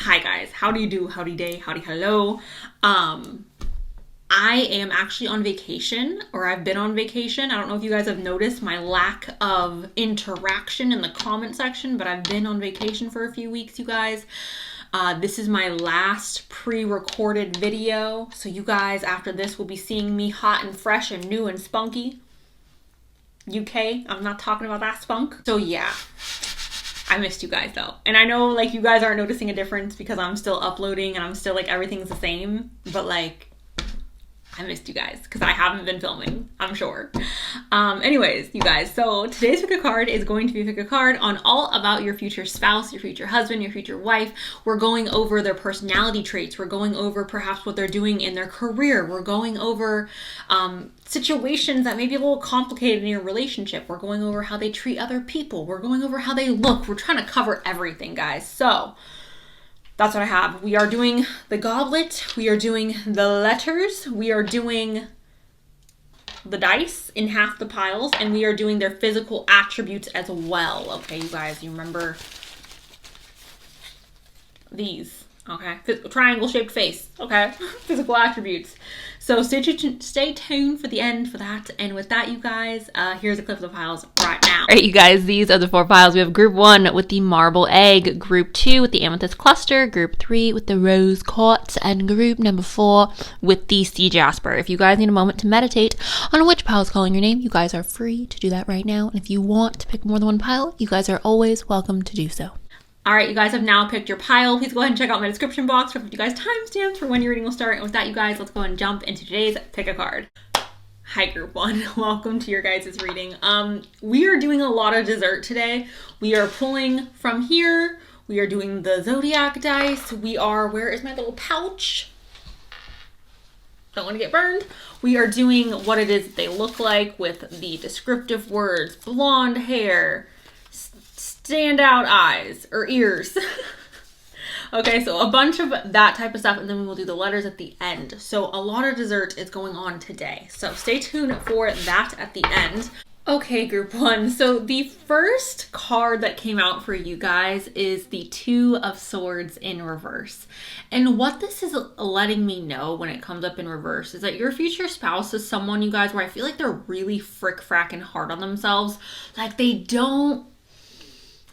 Hi guys, howdy do, howdy day, howdy hello. I am actually on vacation, or I've been on vacation. I don't know if you guys have noticed my lack of interaction in the comment section, but I've been on vacation for a few weeks, you guys. This is my last pre-recorded video, so you guys after this will be seeing me hot and fresh and new and spunky. UK, I'm not talking about that spunk. So yeah, I missed you guys though. And I know like you guys aren't noticing a difference because I'm still uploading and I'm still like everything's the same, but like I missed you guys because I haven't been filming, I'm sure. Anyways, you guys, so today's pick a card is going to be a pick a card on all about your future spouse, your future husband, your future wife. We're going over their personality traits. We're going over perhaps what they're doing in their career. We're going over situations that may be a little complicated in your relationship. We're going over how they treat other people. We're going over how they look. We're trying to cover everything, guys. So that's what I have. We are doing the goblet. We are doing the letters. We are doing the dice in half the piles. And we are doing their physical attributes as well. Okay, you guys, you remember these. Okay, triangle shaped face. Okay, physical attributes. So stay tuned for the end for that. And with that, you guys, here's a clip of the piles right now. All right, you guys, these are the 4 piles. We have group 1 with the marble egg, group 2 with the amethyst cluster, group 3 with the rose quartz, and group number 4 with the sea jasper. If you guys need a moment to meditate on which pile is calling your name, you guys are free to do that right now. And if you want to pick more than one pile, you guys are always welcome to do so. All right, you guys have now picked your pile. Please go ahead and check out my description box for you guys timestamps for when your reading will start. And with that, you guys, let's go and jump into today's pick a card. Hi, group 1. Welcome to your guys' reading. We are doing a lot of dessert today. We are pulling from here. We are doing the zodiac dice. Where is my little pouch? Don't want to get burned. We are doing what it is they look like with the descriptive words, blonde hair, standout eyes or ears. Okay, so a bunch of that type of stuff, and then we will do the letters at the end. So a lot of dessert is going on today. So stay tuned for that at the end. Okay, group 1. So the first card that came out for you guys is the 2 of Swords in reverse. And what this is letting me know when it comes up in reverse is that your future spouse is someone, you guys, where I feel like they're really frick-fracking hard on themselves. Like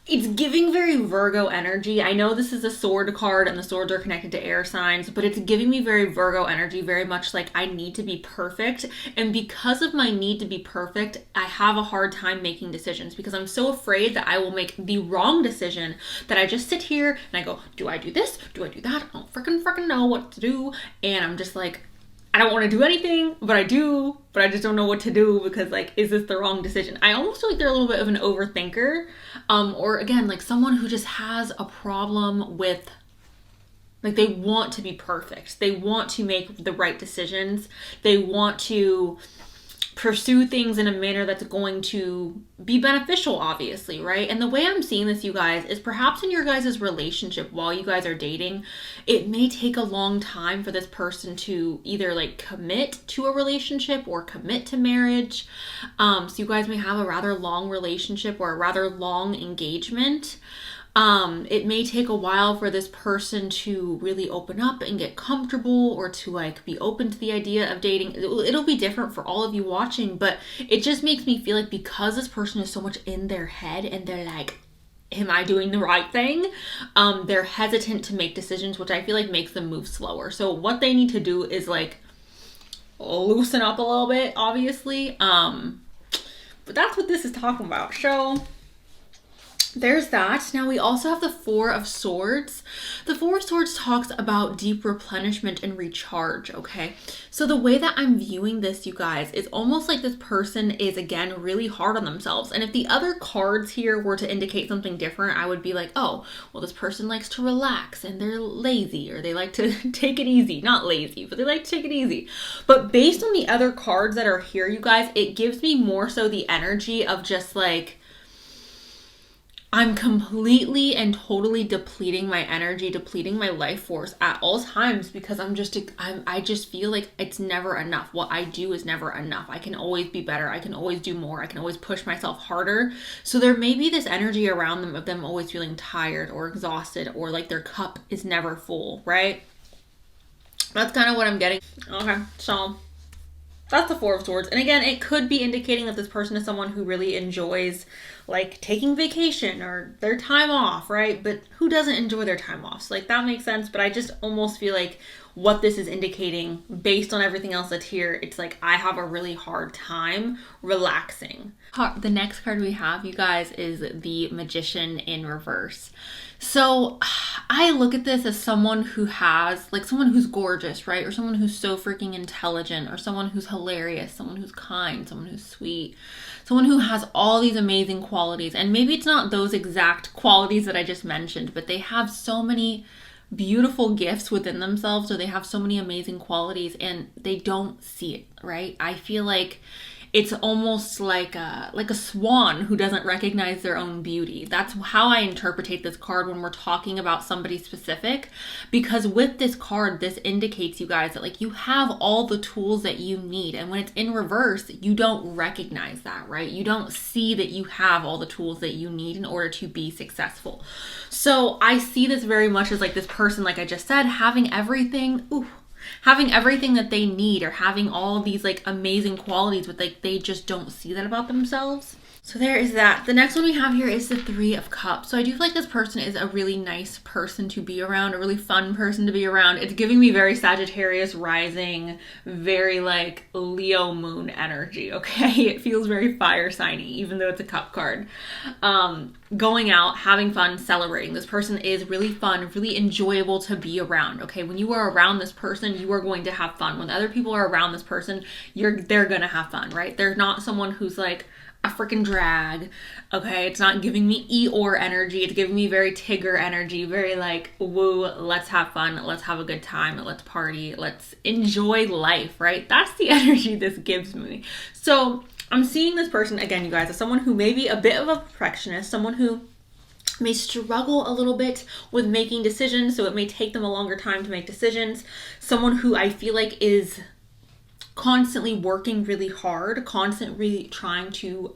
it's giving very Virgo energy. I know this is a sword card and the swords are connected to air signs, but it's giving me very Virgo energy, very much like I need to be perfect. And because of my need to be perfect, I have a hard time making decisions because I'm so afraid that I will make the wrong decision that I just sit here and I go, do I do this? Do I do that? I don't freaking know what to do. And I'm just like, I don't want to do anything, but I do, but I just don't know what to do because like, is this the wrong decision? I almost feel like they're a little bit of an overthinker. Or again, like someone who just has a problem with, like they want to be perfect. They want to make the right decisions. They want to pursue things in a manner that's going to be beneficial, obviously, right? And the way I'm seeing this, you guys, is perhaps in your guys' relationship while you guys are dating, it may take a long time for this person to either like commit to a relationship or commit to marriage. So you guys may have a rather long relationship or a rather long engagement. It may take a while for this person to really open up and get comfortable or to like be open to the idea of dating. It'll be different for all of you watching, but it just makes me feel like because this person is so much in their head and they're like, am I doing the right thing? They're hesitant to make decisions, which I feel like makes them move slower. So what they need to do is like loosen up a little bit, obviously. But that's what this is talking about. So there's that. Now we also have the 4 of Swords. The 4 of Swords talks about deep replenishment and recharge, okay? So the way that I'm viewing this, you guys, is almost like this person is, again, really hard on themselves. And if the other cards here were to indicate something different, I would be like, oh, well, this person likes to relax and they're lazy, or they like to take it easy. Not lazy, but they like to take it easy. But based on the other cards that are here, you guys, it gives me more so the energy of just like, I'm completely and totally depleting my energy, depleting my life force at all times because I just feel like it's never enough. What I do is never enough. I can always be better. I can always do more. I can always push myself harder. So there may be this energy around them of them always feeling tired or exhausted or like their cup is never full, right? That's kind of what I'm getting. Okay, so that's the Four of Swords. And again, it could be indicating that this person is someone who really enjoys like taking vacation or their time off, right? But who doesn't enjoy their time off? So like that makes sense. But I just almost feel like what this is indicating based on everything else that's here, it's like I have a really hard time relaxing. The next card we have, you guys, is the Magician in reverse. So I look at this as someone who has, like someone who's gorgeous, right? Or someone who's so freaking intelligent, or someone who's hilarious, someone who's kind, someone who's sweet, someone who has all these amazing qualities. And maybe it's not those exact qualities that I just mentioned, but they have so many beautiful gifts within themselves, or they have so many amazing qualities and they don't see it, right? I feel like it's almost like a swan who doesn't recognize their own beauty. That's how I interpret this card when we're talking about somebody specific. Because with this card, this indicates, you guys, that like you have all the tools that you need. And when it's in reverse, you don't recognize that, right? You don't see that you have all the tools that you need in order to be successful. So I see this very much as like this person, like I just said, having everything. Having everything that they need, or having all of these like amazing qualities, but like they just don't see that about themselves. So there is that. The next one we have here is the Three of Cups. So I do feel like this person is a really nice person to be around, a really fun person to be around. It's giving me very Sagittarius rising, very like Leo moon energy, okay? It feels very fire signy, even though it's a cup card. Going out, having fun, celebrating. This person is really fun, really enjoyable to be around, okay? When you are around this person, you are going to have fun. When other people are around this person, they're gonna have fun, right? They're not someone who's like a freaking drag, okay? It's not giving me Eeyore energy. It's giving me very Tigger energy, very like, woo, let's have fun, let's have a good time, let's party, let's enjoy life, right? That's the energy this gives me. So I'm seeing this person, again, you guys, as someone who may be a bit of a perfectionist, someone who may struggle a little bit with making decisions, so it may take them a longer time to make decisions. Someone who I feel like is constantly working really hard, constantly trying to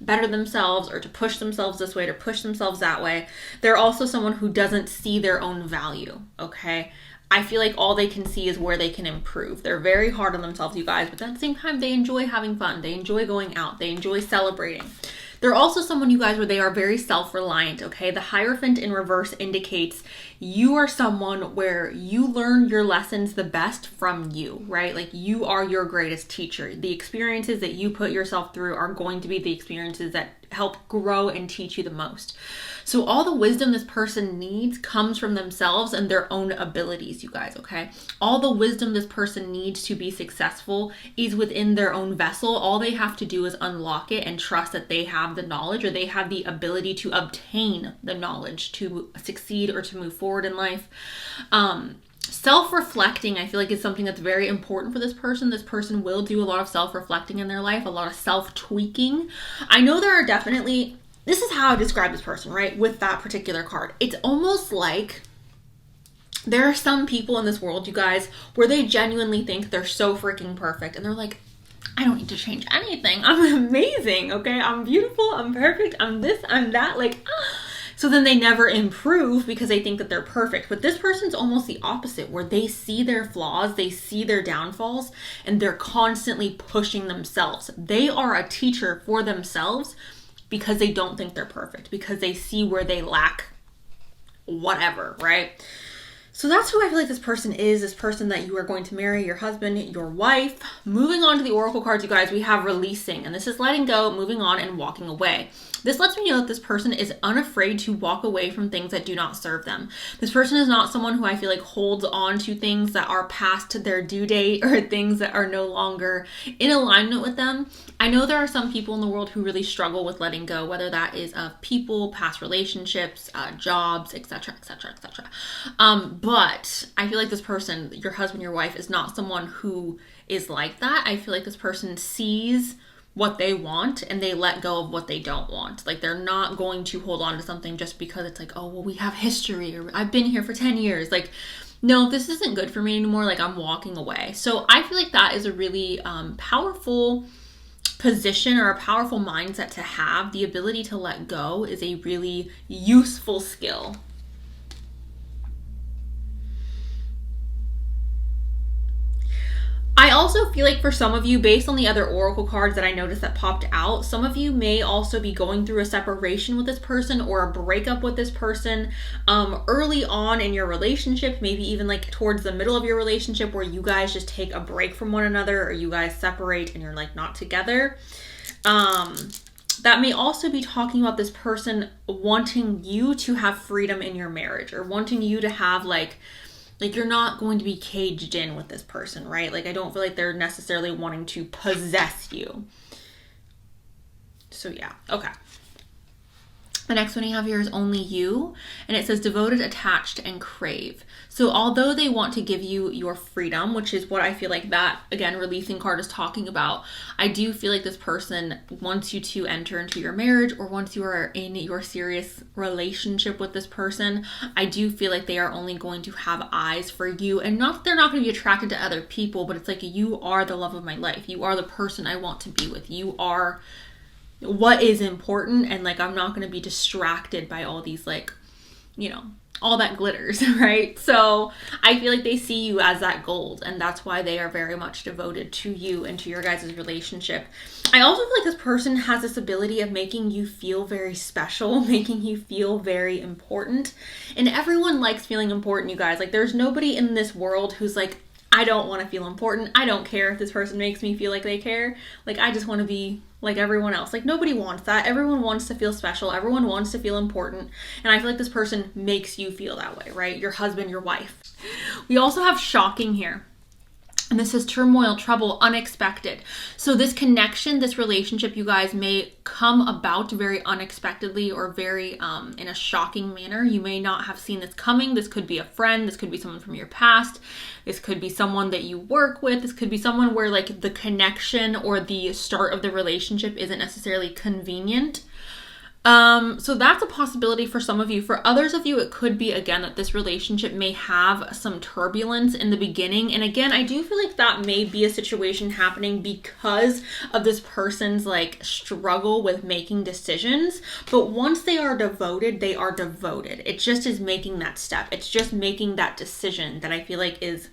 better themselves, or to push themselves this way, to push themselves that way. They're also someone who doesn't see their own value, okay? I feel like all they can see is where they can improve. They're very hard on themselves, you guys, but at the same time, they enjoy having fun. They enjoy going out. They enjoy celebrating. They're also someone, you guys, where they are very self-reliant, okay? The Hierophant in reverse indicates you are someone where you learn your lessons the best from you, right? Like you are your greatest teacher. The experiences that you put yourself through are going to be the experiences that help grow and teach you the most. So all the wisdom this person needs comes from themselves and their own abilities, you guys, okay? All the wisdom this person needs to be successful is within their own vessel. All they have to do is unlock it and trust that they have the knowledge, or they have the ability to obtain the knowledge to succeed or to move forward in life. Self-reflecting, I feel like, is something that's very important for this person. This person will do a lot of self-reflecting in their life, a lot of self-tweaking. I know there are definitely, this is how I describe this person, right? With that particular card. It's almost like there are some people in this world, you guys, where they genuinely think they're so freaking perfect. And they're like, I don't need to change anything. I'm amazing, okay? I'm beautiful, I'm perfect, I'm this, I'm that, like, So then they never improve because they think that they're perfect. But this person's almost the opposite, where they see their flaws, they see their downfalls, and they're constantly pushing themselves. They are a teacher for themselves because they don't think they're perfect, because they see where they lack whatever, right? So that's who I feel like this person is, this person that you are going to marry, your husband, your wife. Moving on to the Oracle cards, you guys, we have releasing, and this is letting go, moving on, and walking away. This lets me know that this person is unafraid to walk away from things that do not serve them. This person is not someone who I feel like holds on to things that are past their due date, or things that are no longer in alignment with them. I know there are some people in the world who really struggle with letting go, whether that is of people, past relationships, jobs, etc., etc., etc. But I feel like this person, your husband, your wife, is not someone who is like that. I feel like this person sees what they want and they let go of what they don't want. Like they're not going to hold on to something just because it's like, oh, well, we have history or I've been here for 10 years. Like, no, this isn't good for me anymore. Like I'm walking away. So I feel like that is a really powerful position or a powerful mindset to have. The ability to let go is a really useful skill. I also feel like for some of you, based on the other oracle cards that I noticed that popped out, some of you may also be going through a separation with this person or a breakup with this person early on in your relationship, maybe even like towards the middle of your relationship where you guys just take a break from one another or you guys separate and you're like not together. That may also be talking about this person wanting you to have freedom in your marriage or wanting you to have like you're not going to be caged in with this person, right? Like I don't feel like they're necessarily wanting to possess you. So yeah, okay. The next one you have here is Only You, and it says devoted, attached, and crave. So although they want to give you your freedom, which is what I feel like that, again, releasing card is talking about, I do feel like this person wants you to enter into your marriage, or once you are in your serious relationship with this person, I do feel like they are only going to have eyes for you, and not that they're not going to be attracted to other people, but it's like you are the love of my life. You are the person I want to be with. You are what is important, and like I'm not going to be distracted by all these like, you know, all that glitters, right? So I feel like they see you as that gold, and that's why they are very much devoted to you and to your guys' relationship. I also feel like this person has this ability of making you feel very special, making you feel very important, and everyone likes feeling important, you guys. Like there's nobody in this world who's like, I don't want to feel important. I don't care if this person makes me feel like they care. Like I just want to be like everyone else. Like nobody wants that. Everyone wants to feel special. Everyone wants to feel important. And I feel like this person makes you feel that way, right? Your husband, your wife. We also have shocking here. And this is turmoil, trouble, unexpected. So this connection, this relationship, you guys may come about very unexpectedly or very in a shocking manner. You may not have seen this coming. This could be a friend. This could be someone from your past. This could be someone that you work with. This could be someone where like the connection or the start of the relationship isn't necessarily convenient. So that's a possibility for some of you. For others of you, it could be, again, that this relationship may have some turbulence in the beginning. And again, I do feel like that may be a situation happening because of this person's like struggle with making decisions. But once they are devoted, they are devoted. It just is making that step. It's just making that decision that I feel like is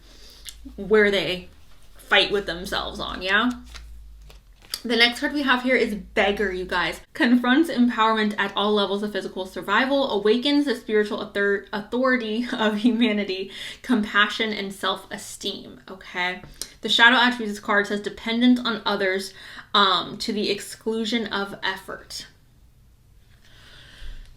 where they fight with themselves on, yeah? The next card we have here is Beggar, you guys. Confronts empowerment at all levels of physical survival, awakens the spiritual authority of humanity, compassion, and self-esteem, okay? The shadow attributes card says dependent on others to the exclusion of effort.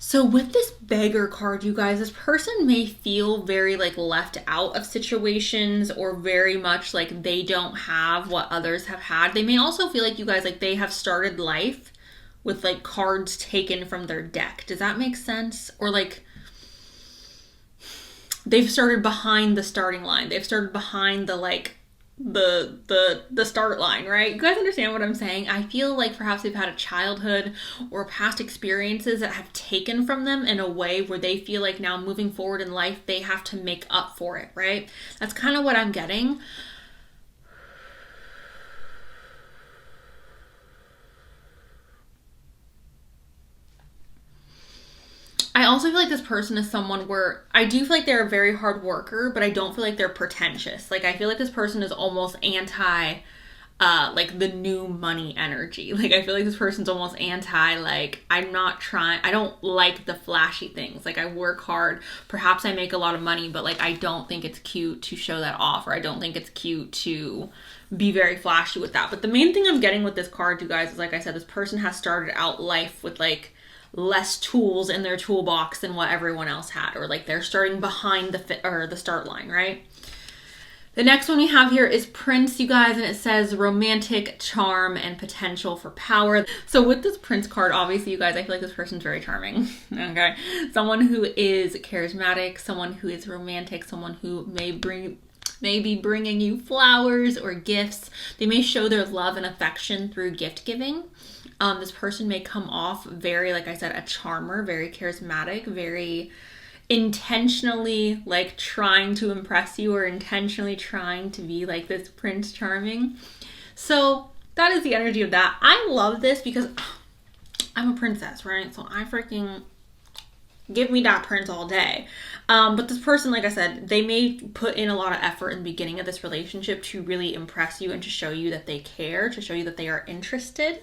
So with this Beggar card, you guys, this person may feel very like left out of situations or very much like they don't have what others have had. They may also feel like you guys, like they have started life with like cards taken from their deck. Does that make sense? Or like they've started behind the starting line. They've started behind the like the start line, right? You guys understand what I'm saying? I feel like perhaps they've had a childhood or past experiences that have taken from them in a way where they feel like now moving forward in life, they have to make up for it, right? That's kind of what I'm getting. I also feel like this person is someone where I do feel like they're a very hard worker, but I don't feel like they're pretentious. Like I feel like this person is almost anti like the new money energy. Like I feel like this person's almost anti, like I don't like the flashy things. Like I work hard, perhaps I make a lot of money, but like I don't think it's cute to show that off, or I don't think it's cute to be very flashy with that. But the main thing I'm getting with this card, you guys, is like I said, this person has started out life with like less tools in their toolbox than what everyone else had, or like they're starting behind the start line, right? The next one we have here is Prince, you guys, and it says romantic charm and potential for power. So with this Prince card, obviously, you guys, I feel like this person's very charming, okay? Someone who is charismatic, someone who is romantic, someone who may bring may be bringing you flowers or gifts. They may show their love and affection through gift giving. This person may come off very, like I said, a charmer, very charismatic, very intentionally like trying to impress you or intentionally trying to be like this Prince Charming. So that is the energy of that. I love this because I'm a princess, right? So I freaking give me that prince all day. But this person, like I said, they may put in a lot of effort in the beginning of this relationship to really impress you and to show you that they care, to show you that they are interested.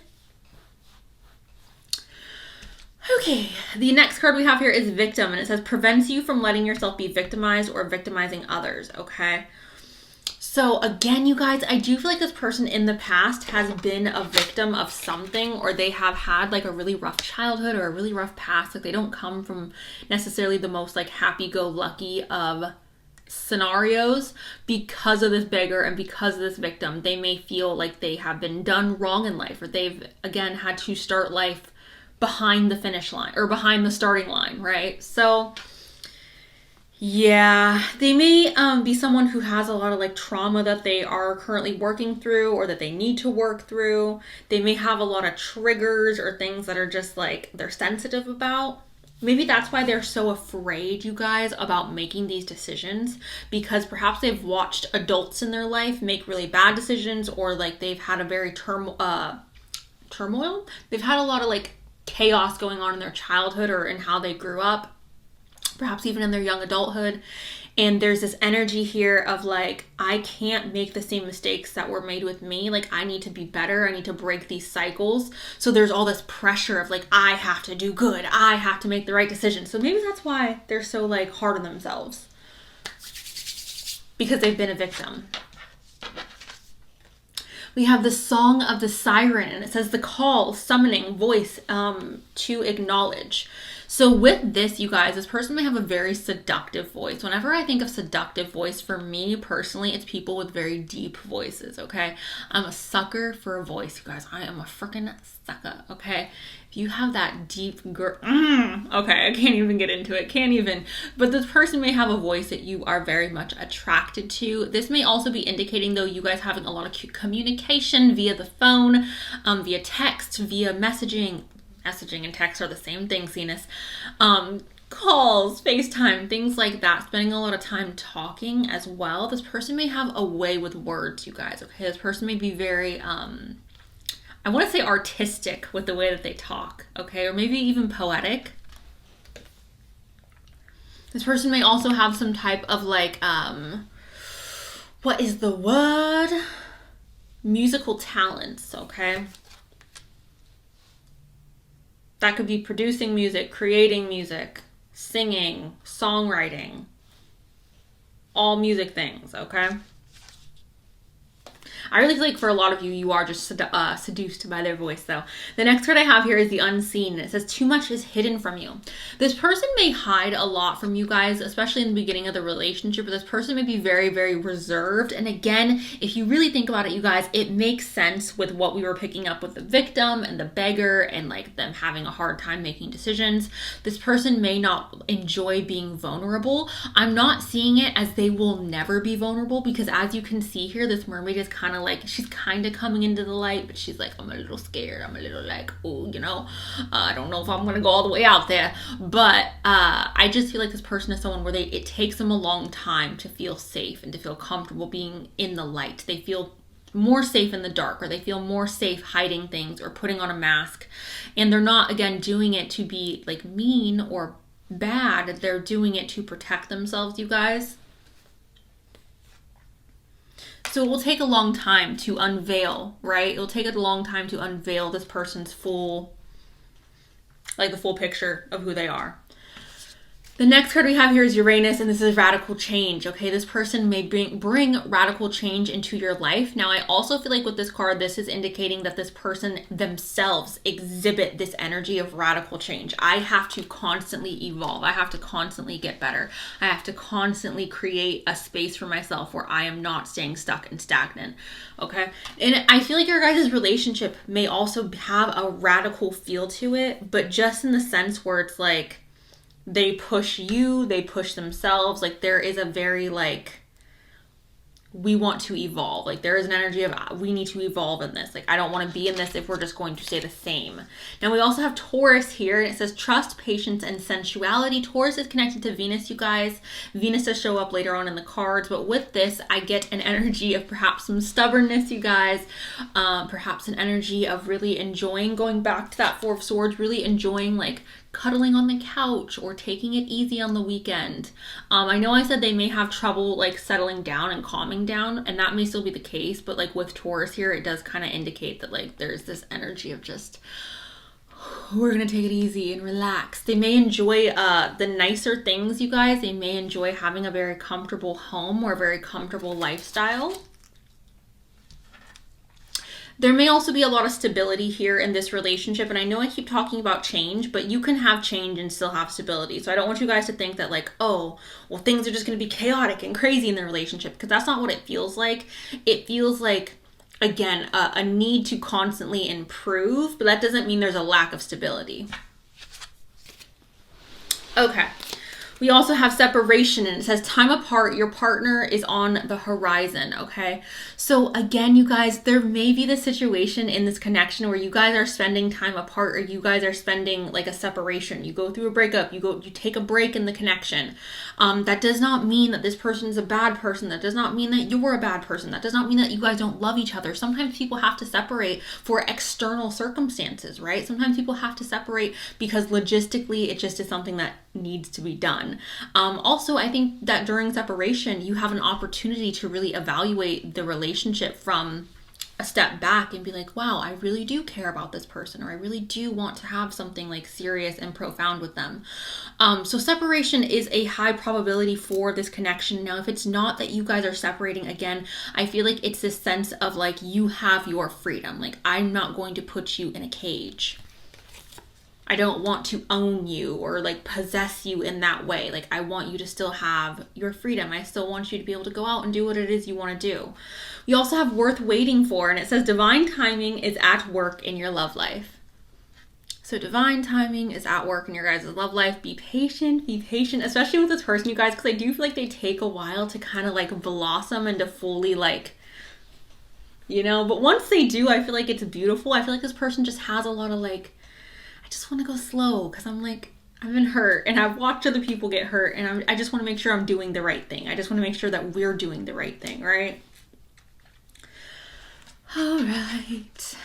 Okay, the next card we have here is victim, and it says prevents you from letting yourself be victimized or victimizing others, okay? So again, you guys, I do feel like this person in the past has been a victim of something, or they have had like a really rough childhood or a really rough past. Like they don't come from necessarily the most like happy-go-lucky of scenarios. Because of this beggar and because of this victim, they may feel like they have been done wrong in life, or they've again had to start life behind the finish line or behind the starting line, right? So yeah, they may be someone who has a lot of like trauma that they are currently working through or that they need to work through. They may have a lot of triggers or things that are just like they're sensitive about. Maybe that's why they're so afraid, you guys, about making these decisions, because perhaps they've watched adults in their life make really bad decisions, or like they've had a very turmoil. They've had a lot of like chaos going on in their childhood or in how they grew up, perhaps even in their young adulthood. And there's this energy here of like, I can't make the same mistakes that were made with me. Like I need to be better. I need to break these cycles. So there's all this pressure of like, I have to do good. I have to make the right decision. So maybe that's why they're so like hard on themselves, because they've been a victim. We have the Song of the Siren, and it says the call, summoning voice to acknowledge. So with this, you guys, this person may have a very seductive voice. Whenever I think of seductive voice, for me personally, it's people with very deep voices, okay? I'm a sucker for a voice, you guys. I am a freaking sucker, okay? If you have that deep okay, I can't even get into it, can't even. But this person may have a voice that you are very much attracted to. This may also be indicating, though, you guys having a lot of communication via the phone, via text, via messaging. Messaging and text are the same thing, Cenus. Calls, FaceTime, things like that. Spending a lot of time talking as well. This person may have a way with words, you guys, okay? This person may be very, I want to say artistic with the way that they talk, okay? Or maybe even poetic. This person may also have some type of like, what is the word? Musical talents, okay? That could be producing music, creating music, singing, songwriting, all music things, okay? I really feel like for a lot of you, you are just seduced by their voice, though. The next card I have here is the Unseen. It says, too much is hidden from you. This person may hide a lot from you guys, especially in the beginning of the relationship, but this person may be very, very reserved. And again, if you really think about it, you guys, it makes sense with what we were picking up with the victim and the beggar and like them having a hard time making decisions. This person may not enjoy being vulnerable. I'm not seeing it as they will never be vulnerable, because as you can see here, this mermaid is kind of like, she's kind of coming into the light, but she's like, I'm a little scared. I'm a little like, oh, you know, I don't know if I'm going to go all the way out there. But I just feel like this person is someone where it takes them a long time to feel safe and to feel comfortable being in the light. They feel more safe in the dark, or they feel more safe hiding things or putting on a mask. And they're not, again, doing it to be like mean or bad. They're doing it to protect themselves, you guys. So it will take a long time to unveil, right? It will take a long time to unveil this person's full, like the full picture of who they are. The next card we have here is Uranus, and this is radical change, okay? This person may bring radical change into your life. Now, I also feel like with this card, this is indicating that this person themselves exhibit this energy of radical change. I have to constantly evolve. I have to constantly get better. I have to constantly create a space for myself where I am not staying stuck and stagnant, okay? And I feel like your guys' relationship may also have a radical feel to it, but just in the sense where it's like, they push you, they push themselves. Like there is a very like, we want to evolve. Like there is an energy of we need to evolve in this. Like I don't want to be in this if we're just going to stay the same. Now we also have Taurus here, and it says trust, patience, and sensuality. Taurus is connected to Venus, you guys. Venus does show up later on in the cards, but with this, I get an energy of perhaps some stubbornness, you guys. Perhaps an energy of really enjoying going back to that Four of Swords, really enjoying like cuddling on the couch or taking it easy on the weekend. I know I said they may have trouble like settling down and calming down, and that may still be the case, but like with Taurus here, it does kind of indicate that like there's this energy of just, we're gonna take it easy and relax. They may enjoy the nicer things, you guys. They may enjoy having a very comfortable home or a very comfortable lifestyle. There may also be a lot of stability here in this relationship. And I know I keep talking about change, but you can have change and still have stability. So I don't want you guys to think that like, oh, well, things are just going to be chaotic and crazy in the relationship, because that's not what it feels like. It feels like, again, a need to constantly improve, but that doesn't mean there's a lack of stability. Okay. We also have separation, and it says time apart, your partner is on the horizon, okay? So again, you guys, there may be the situation in this connection where you guys are spending time apart, or you guys are spending like a separation. You go through a breakup, you take a break in the connection. That does not mean that this person is a bad person. That does not mean that you're a bad person. That does not mean that you guys don't love each other. Sometimes people have to separate for external circumstances, right? Sometimes people have to separate because logistically it just is something that needs to be done. Also, I think that during separation, you have an opportunity to really evaluate the relationship from a step back and be like, wow, I really do care about this person, or I really do want to have something like serious and profound with them. So separation is a high probability for this connection. Now, if it's not that you guys are separating, again, I feel like it's this sense of like, you have your freedom. Like, I'm not going to put you in a cage. I don't want to own you or like possess you in that way. Like, I want you to still have your freedom. I still want you to be able to go out and do what it is you want to do. We also have worth waiting for, and it says divine timing is at work in your love life. So divine timing is at work in your guys' love life. Be patient, especially with this person, you guys, because I do feel like they take a while to kind of like blossom and to fully like, you know, but once they do, I feel like it's beautiful. I feel like this person just has a lot of like, I just want to go slow because I'm like, I've been hurt and I've watched other people get hurt, and I just want to make sure I'm doing the right thing. I just want to make sure that we're doing the right thing, right? All right.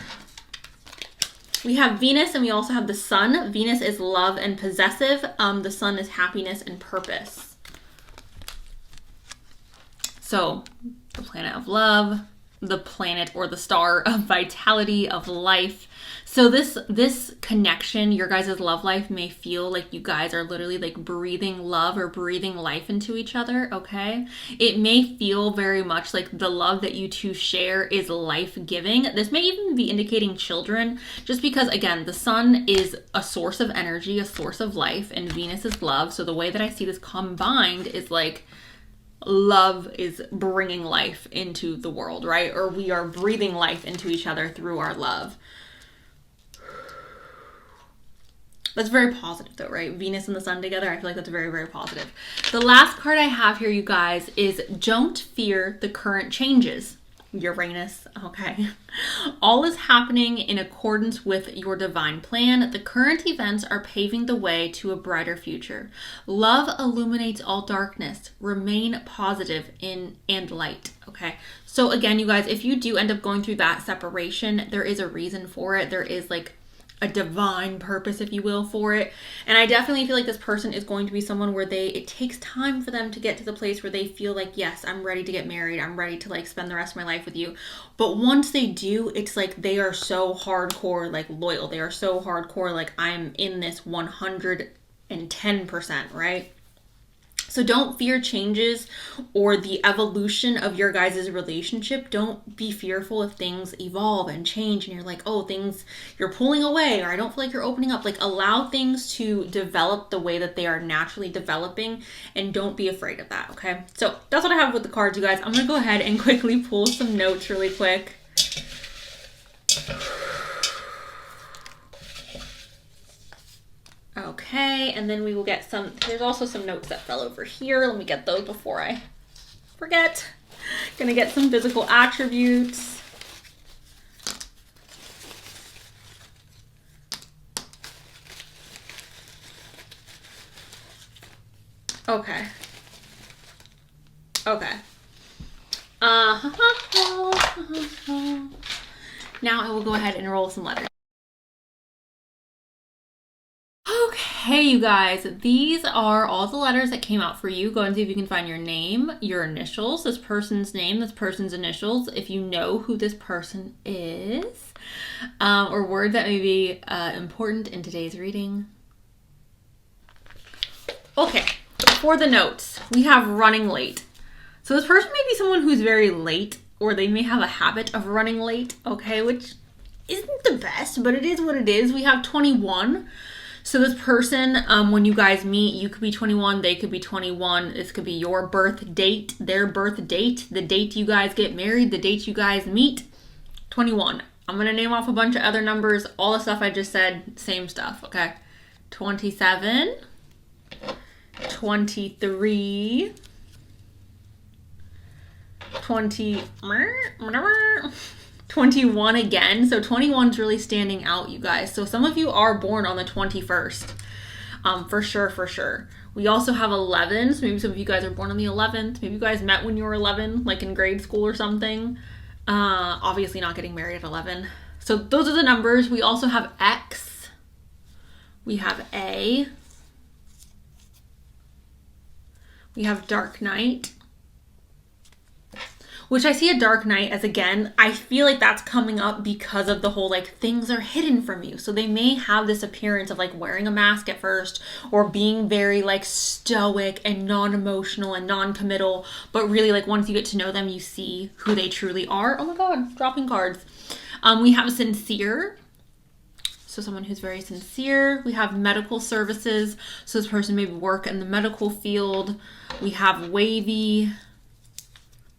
We have Venus and we also have the Sun. Venus is love and possessive. The Sun is happiness and purpose. So the planet of love, the planet or the star of vitality, of life. So this connection, your guys' love life may feel like you guys are literally like breathing love or breathing life into each other, okay? It may feel very much like the love that you two share is life-giving. This may even be indicating children, just because, again, the Sun is a source of energy, a source of life, and Venus is love. So the way that I see this combined is like, love is bringing life into the world, right? Or we are breathing life into each other through our love. That's very positive though, right? Venus and the Sun together, I feel like that's very, very positive. The last card I have here, you guys, is don't fear the current changes. Uranus, okay. All is happening in accordance with your divine plan. The current events are paving the way to a brighter future. Love illuminates all darkness. Remain positive in and light, okay? So again, you guys, if you do end up going through that separation, there is a reason for it. There is like a divine purpose, if you will, for it. And I definitely feel like this person is going to be someone where it takes time for them to get to the place where they feel like, yes, I'm ready to get married. I'm ready to like spend the rest of my life with you. But once they do, it's like they are so hardcore, like loyal. They are so hardcore, like I'm in this 110%, right? So don't fear changes or the evolution of your guys' relationship. Don't be fearful if things evolve and change and you're like, oh, you're pulling away, or I don't feel like you're opening up. Like, allow things to develop the way that they are naturally developing, and don't be afraid of that, okay? So that's what I have with the cards, you guys. I'm going to go ahead and quickly pull some notes really quick. Okay, and then we will get there's also some notes that fell over here. Let me get those before I forget. Gonna get some physical attributes. Okay. Okay. Now I will go ahead and roll some letters. Okay, you guys, these are all the letters that came out for you. Go and see if you can find your name, your initials, this person's name, this person's initials, if you know who this person is, or words that may be important in today's reading. Okay, for the notes, we have running late. So this person may be someone who's very late, or they may have a habit of running late, okay, which isn't the best, but it is what it is. We have 21. So this person, when you guys meet, you could be 21, they could be 21. This could be your birth date, their birth date, the date you guys get married, the date you guys meet, 21. I'm going to name off a bunch of other numbers. All the stuff I just said, same stuff, okay? 27, 23, 21 again. So 21 is really standing out, you guys. So some of you are born on the 21st. For sure. We also have 11. So maybe some of you guys are born on the 11th. Maybe you guys met when you were 11, like in grade school or something. Obviously not getting married at 11. So those are the numbers. We also have X. We have A. We have Dark Night. Which I see a dark night as, again, I feel like that's coming up because of the whole, like, things are hidden from you. So they may have this appearance of, like, wearing a mask at first or being very, like, stoic and non-emotional and non-committal. But really, like, once you get to know them, you see who they truly are. Oh my God, dropping cards. We have sincere. So someone who's very sincere. We have medical services. So this person may work in the medical field. We have wavy.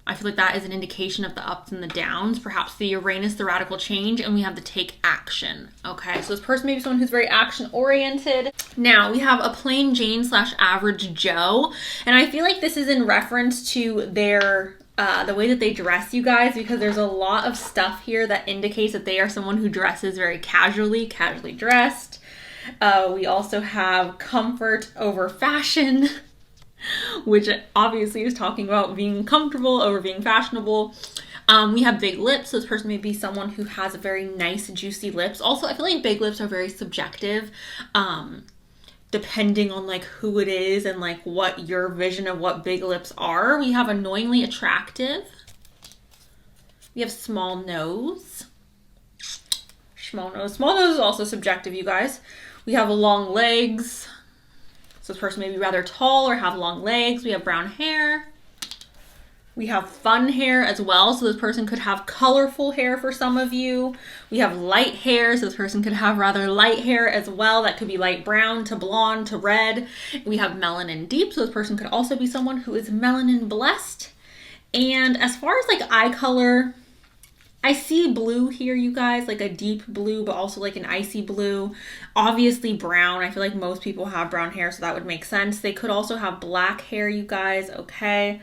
I feel like that is an indication of the ups and the downs, perhaps the Uranus, the radical change, and we have the take action. Okay, so this person may be someone who's very action oriented. Now we have a plain Jane / average Joe, and I feel like this is in reference to their the way that they dress, you guys, because there's a lot of stuff here that indicates that they are someone who dresses very casually dressed. We also have comfort over fashion, which obviously is talking about being comfortable over being fashionable. We have big lips. So this person may be someone who has a very nice, juicy lips. Also, I feel like big lips are very subjective, depending on like who it is and like what your vision of what big lips are. We have annoyingly attractive. We have small nose. Small nose. Small nose is also subjective, you guys. We have long legs. So this person may be rather tall or have long legs. We have brown hair. We have fun hair as well. So this person could have colorful hair for some of you. We have light hair. So this person could have rather light hair as well. That could be light brown to blonde to red. We have melanin deep. So this person could also be someone who is melanin blessed. And as far as like eye color, I see blue here, you guys, like a deep blue, but also like an icy blue. Obviously brown. I feel like most people have brown hair, so that would make sense. They could also have black hair, you guys, okay?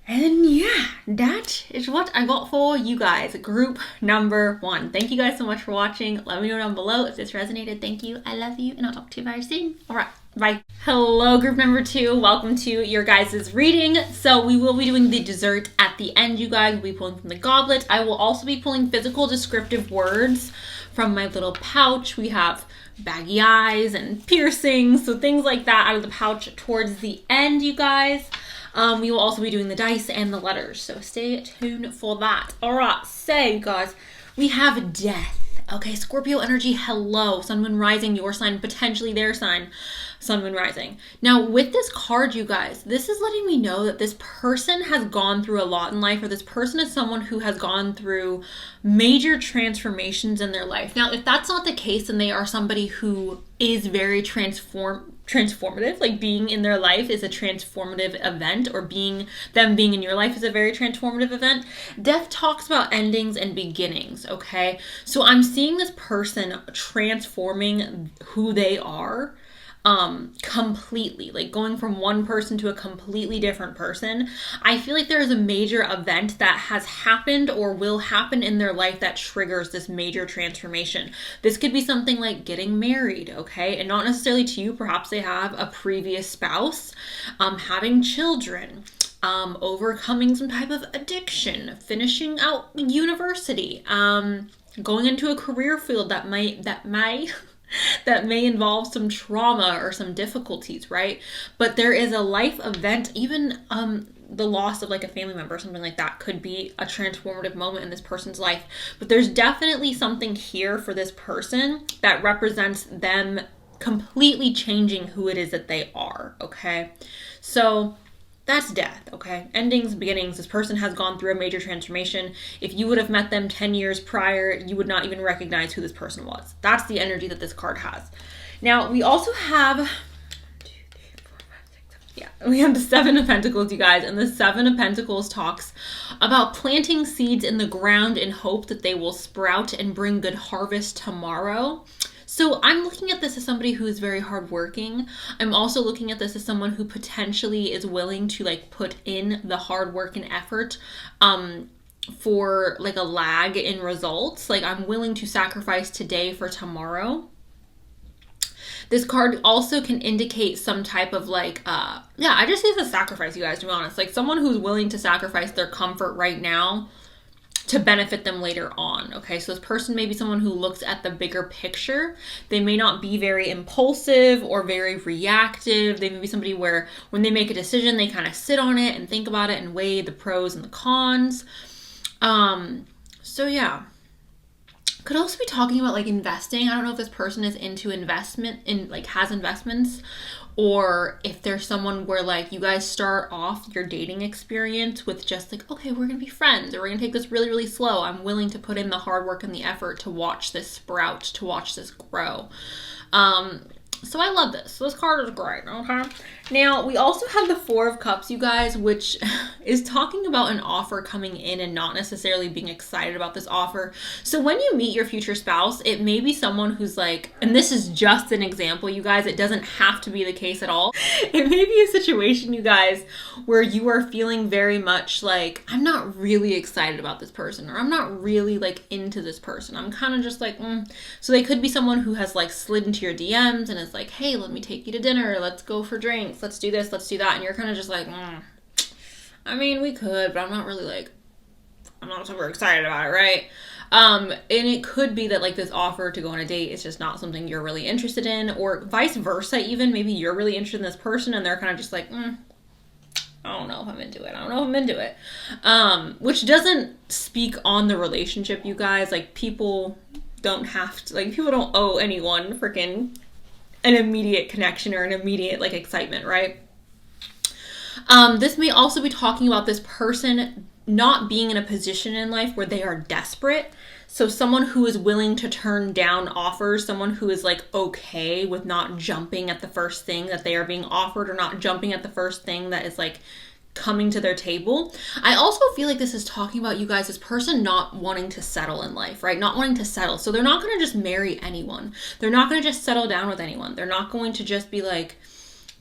And yeah, that is what I got for you guys. Group number 1. Thank you guys so much for watching. Let me know down below if this resonated. Thank you. I love you, and I'll talk to you very soon. All right. Bye. Hello, group number 2. Welcome to your guys' reading. So we will be doing the dessert at the end, you guys. We'll be pulling from the goblet. I will also be pulling physical descriptive words from my little pouch. We have baggy eyes and piercings, so things like that out of the pouch towards the end, you guys. We will also be doing the dice and the letters, so stay tuned for that. All right, so you guys, we have death. Okay, Scorpio energy, hello. Sun, moon, rising, your sign, potentially their sign. Sun, moon, rising. Now, with this card, you guys, this is letting me know that this person has gone through a lot in life, or this person is someone who has gone through major transformations in their life. Now, if that's not the case, then they are somebody who is very transformative. Like being in their life is a transformative event, or them being in your life is a very transformative event. Death talks about endings and beginnings, okay? So I'm seeing this person transforming who they are. completely, like going from one person to a completely different person. I feel like there is a major event that has happened or will happen in their life that triggers this major transformation. This could be something like getting married, okay? And not necessarily to you, perhaps they have a previous spouse, having children, overcoming some type of addiction, finishing out university, going into a career field that may involve some trauma or some difficulties, right? But there is a life event, even the loss of like a family member or something like that could be a transformative moment in this person's life. But there's definitely something here for this person that represents them completely changing who it is that they are, okay? So that's death, okay? Endings, beginnings. This person has gone through a major transformation. If you would have met them 10 years prior, you would not even recognize who this person was. That's the energy that this card has. Now, we also have, we have the Seven of Pentacles, you guys. And the Seven of Pentacles talks about planting seeds in the ground in hope that they will sprout and bring good harvest tomorrow. So I'm looking at this as somebody who is very hardworking. I'm also looking at this as someone who potentially is willing to like put in the hard work and effort for like a lag in results. Like I'm willing to sacrifice today for tomorrow. This card also can indicate some type of like, I just see it as a sacrifice, you guys, to be honest. Like someone who's willing to sacrifice their comfort right now to benefit them later on, okay? So this person may be someone who looks at the bigger picture. They may not be very impulsive or very reactive. They may be somebody where when they make a decision, they kind of sit on it and think about it and weigh the pros and the cons. So yeah. Could also be talking about like investing. I don't know if this person is into investment, has investments, or if there's someone where like you guys start off your dating experience with just like, okay, we're gonna be friends, or we're gonna take this really, really slow. I'm willing to put in the hard work and the effort to watch this sprout, to watch this grow. So I love this. So this card is great, okay? Now, we also have the Four of Cups, you guys, which is talking about an offer coming in and not necessarily being excited about this offer. So when you meet your future spouse, it may be someone who's like, and this is just an example, you guys, it doesn't have to be the case at all. It may be a situation, you guys, where you are feeling very much like, I'm not really excited about this person, or I'm not really like into this person. I'm kind of just like, So they could be someone who has like slid into your DMs and is like, hey, let me take you to dinner. Let's go for drinks. Let's do this. Let's do that. And you're kind of just like, I mean, we could, but I'm not super excited about it, right? And it could be that like this offer to go on a date is just not something you're really interested in, or vice versa even. Maybe you're really interested in this person and they're kind of just like, I don't know if I'm into it. Which doesn't speak on the relationship, you guys. Like people don't owe anyone freaking an immediate connection or an immediate like excitement, right? This may also be talking about this person not being in a position in life where they are desperate. So someone who is willing to turn down offers, someone who is like okay with not jumping at the first thing that they are being offered, or not jumping at the first thing that is like coming to their table. I also feel like this is talking about, you guys, this person not wanting to settle in life, right? Not wanting to settle. So they're not going to just marry anyone. They're not going to just settle down with anyone. They're not going to just be like,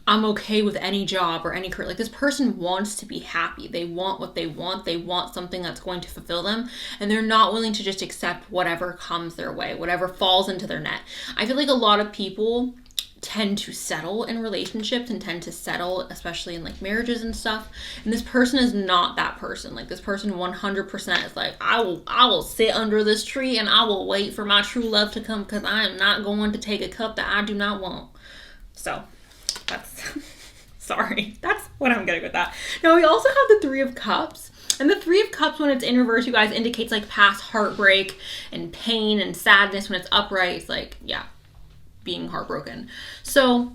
I'm okay with any job or any career. Like this person wants to be happy. They want what they want. They want something that's going to fulfill them. And they're not willing to just accept whatever comes their way, whatever falls into their net. I feel like a lot of people tend to settle in relationships and tend to settle, especially in like marriages and stuff. And this person is not that person. Like this person 100% is like, I will sit under this tree and I will wait for my true love to come, because I am not going to take a cup that I do not want. So that's, sorry, that's what I'm getting with that. Now we also have the Three of Cups. And the Three of Cups, when it's in reverse, you guys, indicates like past heartbreak and pain and sadness. When it's upright, it's like, yeah, being heartbroken. So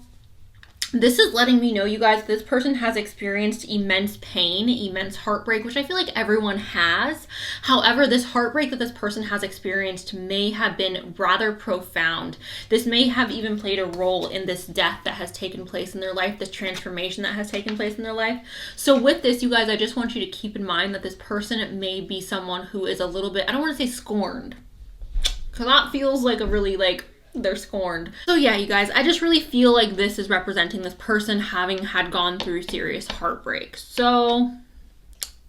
this is letting me know, you guys, this person has experienced immense pain, immense heartbreak, which I feel like everyone has. However, this heartbreak that this person has experienced may have been rather profound. This may have even played a role in this death that has taken place in their life, this transformation that has taken place in their life. So with this, you guys, I just want you to keep in mind that this person may be someone who is a little bit, I don't want to say scorned, because that feels like a really like They're scorned. So yeah, you guys, I just really feel like this is representing this person having had gone through serious heartbreak. So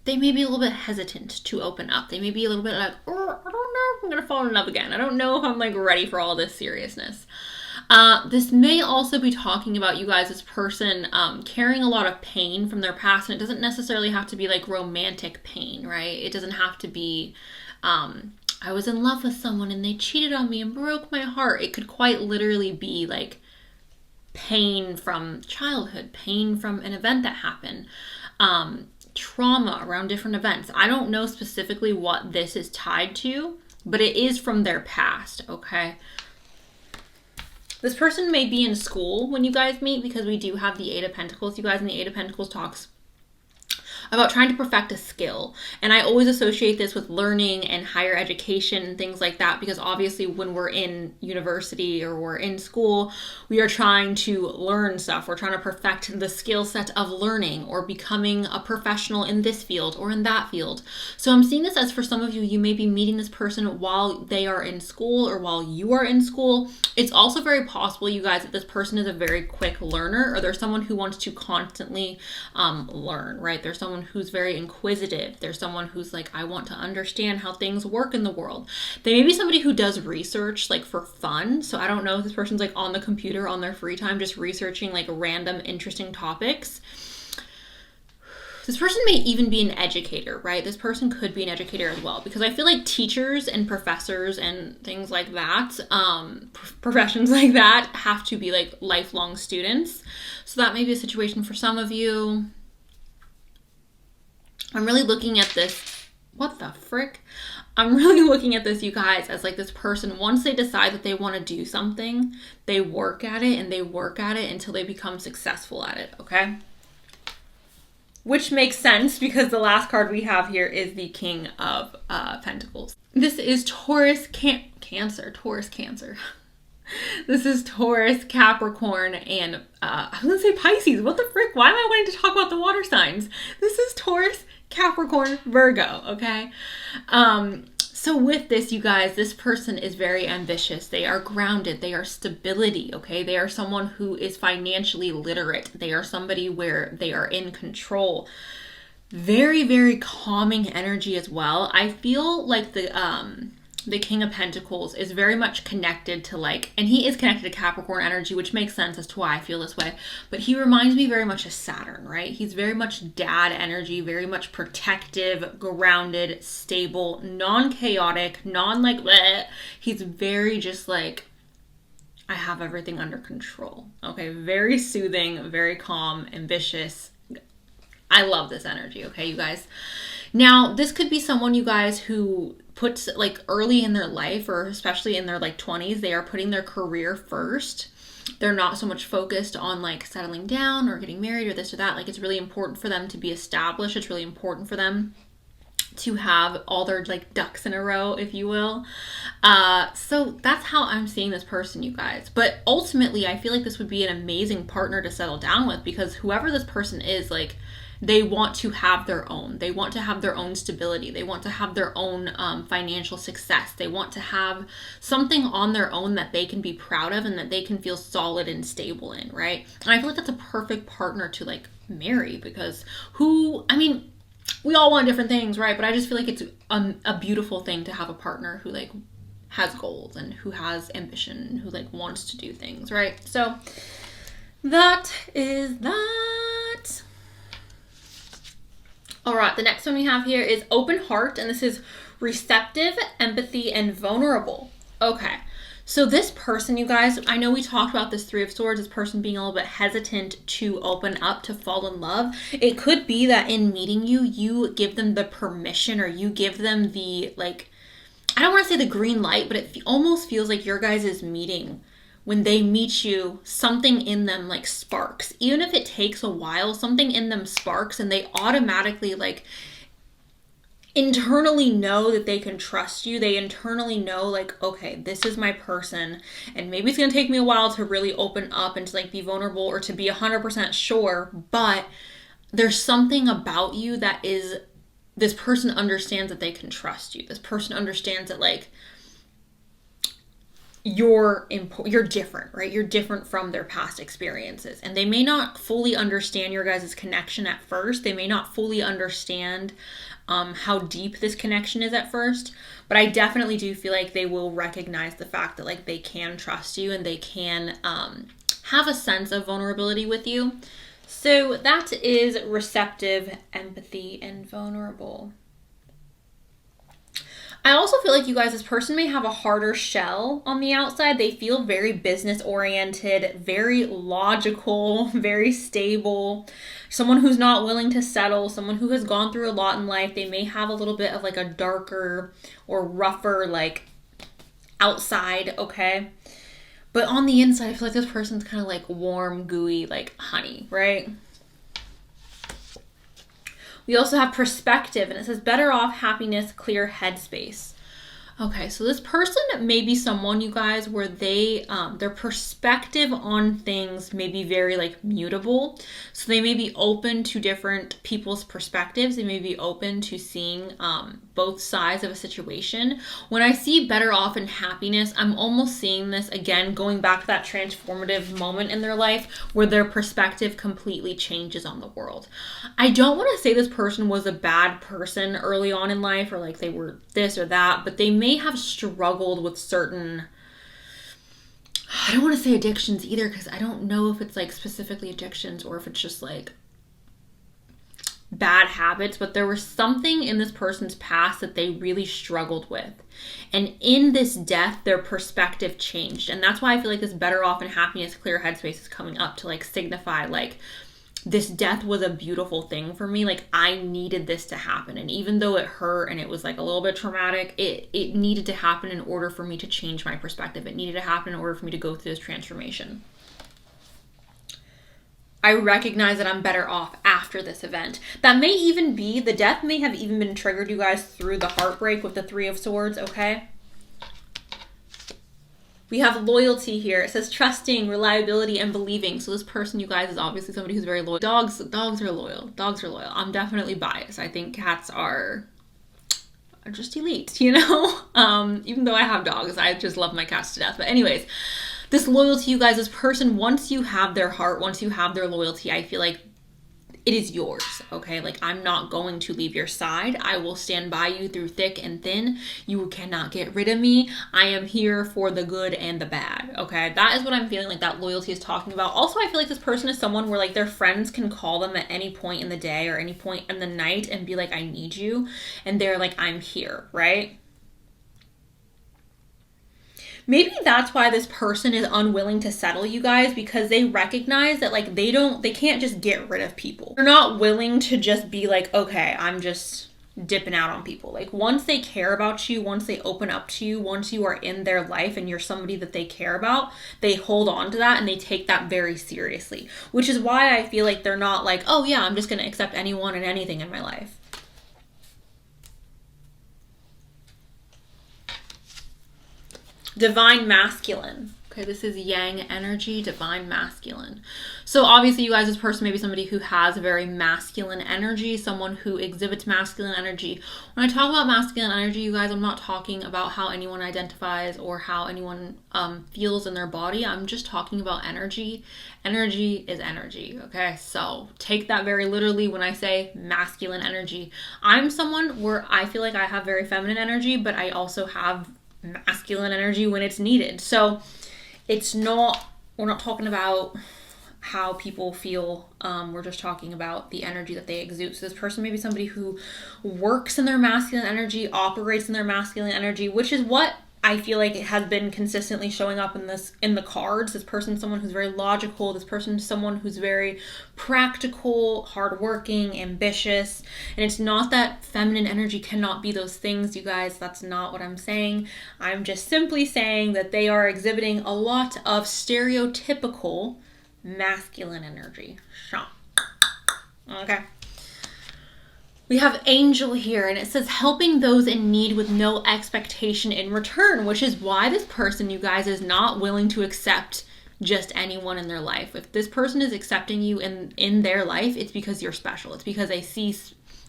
they may be a little bit hesitant to open up. They may be a little bit like, oh, I don't know if I'm going to fall in love again. I don't know if I'm like ready for all this seriousness. This may also be talking about you guys, this person carrying a lot of pain from their past. And it doesn't necessarily have to be like romantic pain, right? It doesn't have to be, I was in love with someone and they cheated on me and broke my heart. It could quite literally be like pain from childhood, pain from an event that happened. Trauma around different events. I don't know specifically what this is tied to, but it is from their past, okay? This person may be in school when you guys meet, because we do have the Eight of Pentacles, you guys, and the Eight of Pentacles talks about trying to perfect a skill. And I always associate this with learning and higher education and things like that, because obviously when we're in university or we're in school, we are trying to learn stuff. We're trying to perfect the skill set of learning or becoming a professional in this field or in that field. So I'm seeing this as, for some of you, you may be meeting this person while they are in school or while you are in school. It's also very possible, you guys, that this person is a very quick learner, or there's someone who wants to constantly learn, right? There's someone who's very inquisitive. There's someone who's like, I want to understand how things work in the world. They may be somebody who does research like for fun. So I don't know if this person's like on the computer on their free time, just researching like random interesting topics. This person may even be an educator, right? This person could be an educator as well, because I feel like teachers and professors and things like that, professions like that, have to be like lifelong students. So that may be a situation for some of you. I'm really looking at this. What the frick? I'm really looking at this, you guys, as like this person, once they decide that they want to do something, they work at it and they work at it until they become successful at it, okay? Which makes sense, because the last card we have here is the King of Pentacles. This is Taurus Cancer. This is Taurus, Capricorn, and I was going to say Pisces. What the frick? Why am I wanting to talk about the water signs? This is Taurus, Capricorn, Virgo, okay? So with this, you guys, this person is very ambitious. They are grounded. They are stability, okay? They are someone who is financially literate. They are somebody where they are in control. Very, very calming energy as well. I feel like the King of Pentacles is very much connected to like, and he is connected to Capricorn energy, which makes sense as to why I feel this way. But he reminds me very much of Saturn, right? He's very much dad energy, very much protective, grounded, stable, non-chaotic, non-like bleh. He's very just like, I have everything under control. Okay, very soothing, very calm, ambitious. I love this energy, okay, you guys? Now, this could be someone, you guys, who puts like early in their life, or especially in their like 20s, they are putting their career first. They're not so much focused on like settling down or getting married or this or that. Like, it's really important for them to be established. It's really important for them to have all their like ducks in a row, if you will. So that's how I'm seeing this person, you guys. But ultimately, I feel like this would be an amazing partner to settle down with, because whoever this person is, like, they want to have their own. They want to have their own stability. They want to have their own financial success. They want to have something on their own that they can be proud of and that they can feel solid and stable in, right? And I feel like that's a perfect partner to like marry, because we all want different things, right? But I just feel like it's a beautiful thing to have a partner who like has goals and who has ambition and who like wants to do things, right? So that is that. All right, the next one we have here is open heart, and this is receptive, empathy, and vulnerable. Okay, so this person, you guys, I know we talked about this Three of Swords, this person being a little bit hesitant to open up, to fall in love. It could be that in meeting you, you give them the permission, or you give them the, like, I don't want to say the green light, but it almost feels like your guys' meeting, when they meet you, something in them like sparks. Even if it takes a while, something in them sparks, and they automatically like internally know that they can trust you. They internally know like, okay, this is my person, and maybe it's going to take me a while to really open up and to like be vulnerable or to be 100% sure, but there's something about you that is, this person understands that they can trust you. This person understands that like, you're different, right? You're different from their past experiences. And they may not fully understand your guys' connection at first. They may not fully understand how deep this connection is at first. But I definitely do feel like they will recognize the fact that like they can trust you and they can have a sense of vulnerability with you. So that is receptive, empathy, and vulnerable. I also feel like you guys, this person may have a harder shell on the outside. They feel very business oriented, very logical, very stable. Someone who's not willing to settle, someone who has gone through a lot in life. They may have a little bit of like a darker or rougher like outside, okay? But on the inside, I feel like this person's kind of like warm, gooey, like honey, right? We also have perspective, and it says better off, happiness, clear headspace. Okay, so this person may be someone, you guys, where they, their perspective on things may be very like mutable. So they may be open to different people's perspectives. They may be open to seeing both sides of a situation. When I see better off and happiness, I'm almost seeing this again, going back to that transformative moment in their life where their perspective completely changes on the world. I don't want to say this person was a bad person early on in life or like they were this or that, but they may have struggled with certain, I don't want to say addictions either, because I don't know if it's like specifically addictions or if it's just like bad habits, but there was something in this person's past that they really struggled with. And in this death, their perspective changed. And that's why I feel like this better off and happiness, clear headspace is coming up to like signify like this death was a beautiful thing for me. Like I needed this to happen. And even though it hurt and it was like a little bit traumatic, it needed to happen in order for me to change my perspective. It needed to happen in order for me to go through this transformation. I recognize that I'm better off after this event. That may even be, the death may have even been triggered, you guys, through the heartbreak with the Three of Swords, okay? We have loyalty here. It says trusting, reliability, and believing. So this person, you guys, is obviously somebody who's very loyal. Dogs are loyal. Dogs are loyal. I'm definitely biased. I think cats are just elite, you know? Even though I have dogs, I just love my cats to death. But anyways, this loyalty, you guys, this person, once you have their heart, once you have their loyalty, I feel like it is yours, okay? Like, I'm not going to leave your side. I will stand by you through thick and thin. You cannot get rid of me. I am here for the good and the bad, okay? That is what I'm feeling like that loyalty is talking about. Also, I feel like this person is someone where, like, their friends can call them at any point in the day or any point in the night and be like, I need you. And they're like, I'm here, right? Maybe that's why this person is unwilling to settle, you guys, because they recognize that like they can't just get rid of people. They're not willing to just be like, okay, I'm just dipping out on people. Like once they care about you, once they open up to you, once you are in their life and you're somebody that they care about, they hold on to that and they take that very seriously, which is why I feel like they're not like, oh yeah, I'm just going to accept anyone and anything in my life. Divine masculine. Okay, this is yang energy, divine masculine. So obviously, you guys, this person may be somebody who has a very masculine energy, someone who exhibits masculine energy. When I talk about masculine energy, you guys, I'm not talking about how anyone identifies or how anyone feels in their body. I'm just talking about energy. Energy is energy, okay? So take that very literally when I say masculine energy. I'm someone where I feel like I have very feminine energy, but I also have masculine energy when it's needed. So we're not talking about how people feel. We're just talking about the energy that they exude. So this person may be somebody who works in their masculine energy, operates in their masculine energy, which is what I feel like it has been consistently showing up in the cards. This person is someone who's very logical. This person is someone who's very practical, hardworking, ambitious. And it's not that feminine energy cannot be those things, you guys. That's not what I'm saying. I'm just simply saying that they are exhibiting a lot of stereotypical masculine energy. Okay. We have angel here, and it says helping those in need with no expectation in return, which is why this person, you guys, is not willing to accept just anyone in their life. If this person is accepting you in their life, it's because you're special. It's because they see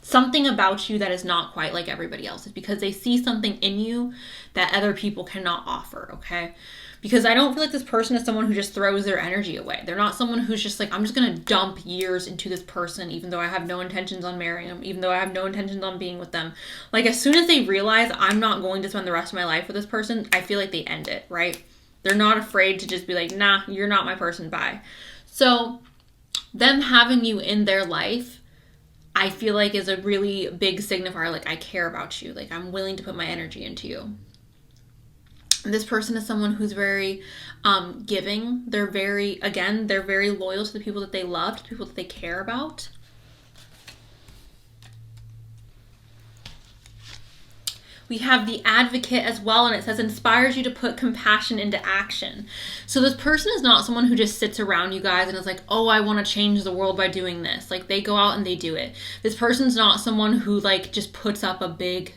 something about you that is not quite like everybody else's, because they see something in you that other people cannot offer, okay? Because I don't feel like this person is someone who just throws their energy away. They're not someone who's just like, I'm just going to dump years into this person, even though I have no intentions on marrying them, even though I have no intentions on being with them. Like, as soon as they realize I'm not going to spend the rest of my life with this person, I feel like they end it, right? They're not afraid to just be like, nah, you're not my person, bye. So them having you in their life, I feel like is a really big signifier. Like, I care about you. Like, I'm willing to put my energy into you. This person is someone who's very giving. They're very loyal to the people that they love, to the people that they care about. We have the Advocate as well, and it says inspires you to put compassion into action. So this person is not someone who just sits around you guys and is like, oh, I want to change the world by doing this. Like, they go out and they do it. This person's not someone who like just puts up a big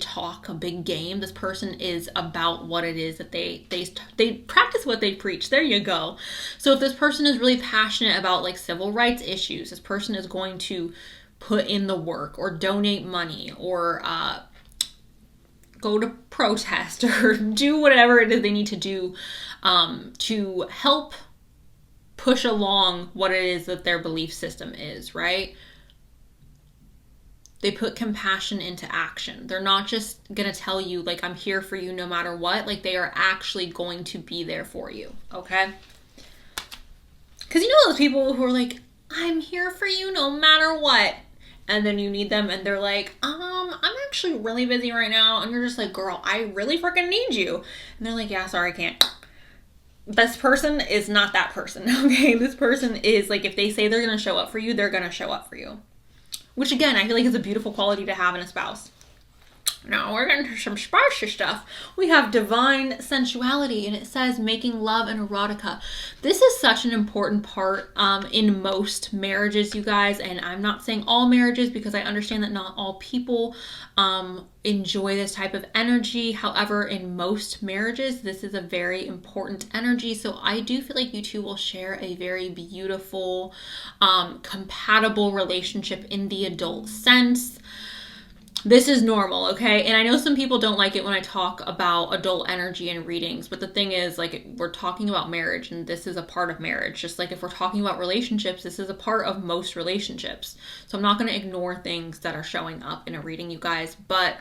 talk, a big game. This person is about what it is that they practice what they preach. There you go. So if this person is really passionate about like civil rights issues, this person is going to put in the work or donate money or go to protest or do whatever it is they need to do to help push along what it is that their belief system is, right? They put compassion into action. They're not just going to tell you, like, I'm here for you no matter what. Like, they are actually going to be there for you, okay? Because you know those people who are like, I'm here for you no matter what. And then you need them and they're like, I'm actually really busy right now. And you're just like, girl, I really freaking need you. And they're like, yeah, sorry, I can't. This person is not that person, okay? This person is like, if they say they're going to show up for you, they're going to show up for you. Which again, I feel like is a beautiful quality to have in a spouse. Now we're getting to some spicy stuff. We have divine sensuality, and it says making love and erotica. This is such an important part in most marriages, you guys. And I'm not saying all marriages, because I understand that not all people enjoy this type of energy. However, in most marriages, this is a very important energy. So I do feel like you two will share a very beautiful, compatible relationship in the adult sense. This is normal, okay? And I know some people don't like it when I talk about adult energy and readings, but the thing is, like, we're talking about marriage, and this is a part of marriage. Just like if we're talking about relationships, this is a part of most relationships. So I'm not going to ignore things that are showing up in a reading, you guys, but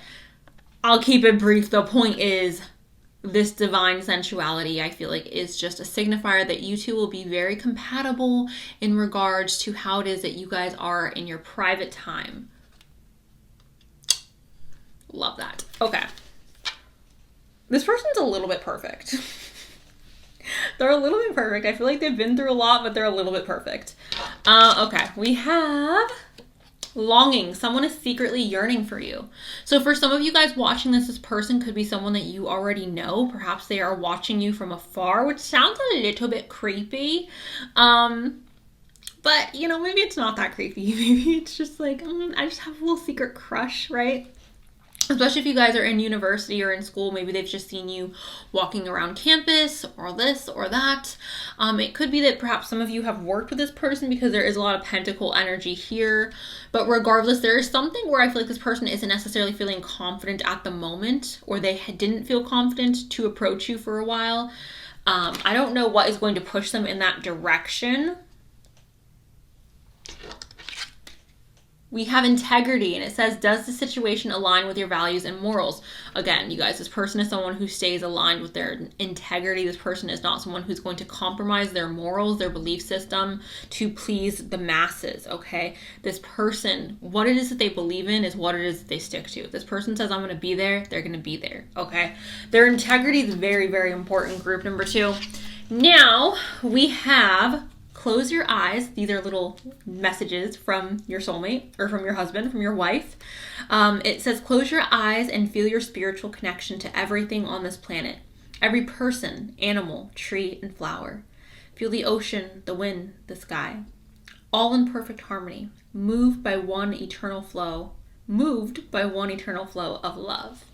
I'll keep it brief. The point is, this divine sensuality, I feel like, is just a signifier that you two will be very compatible in regards to how it is that you guys are in your private time. Love that. Okay. This person's a little bit perfect. They're a little bit perfect. I feel like they've been through a lot, but they're a little bit perfect. Okay. We have longing. Someone is secretly yearning for you. So for some of you guys watching this person could be someone that you already know. Perhaps they are watching you from afar, which sounds a little bit creepy. But, you know, maybe it's not that creepy. Maybe it's just like, I just have a little secret crush, right? Especially if you guys are in university or in school, maybe they've just seen you walking around campus or this or that. It could be that perhaps some of you have worked with this person, because there is a lot of pentacle energy here. But regardless, there is something where I feel like this person isn't necessarily feeling confident at the moment, or they didn't feel confident to approach you for a while. I don't know what is going to push them in that direction. We have integrity, and it says, does the situation align with your values and morals? Again, you guys, this person is someone who stays aligned with their integrity. This person is not someone who's going to compromise their morals, their belief system to please the masses, okay? This person, what it is that they believe in is what it is that they stick to. If this person says, I'm going to be there, they're going to be there, okay? Their integrity is very, very important, group number 2. Now, we have close your eyes. These are little messages from your soulmate or from your husband, from your wife. It says, close your eyes and feel your spiritual connection to everything on this planet. Every person, animal, tree, and flower. Feel the ocean, the wind, the sky. All in perfect harmony, moved by one eternal flow of love.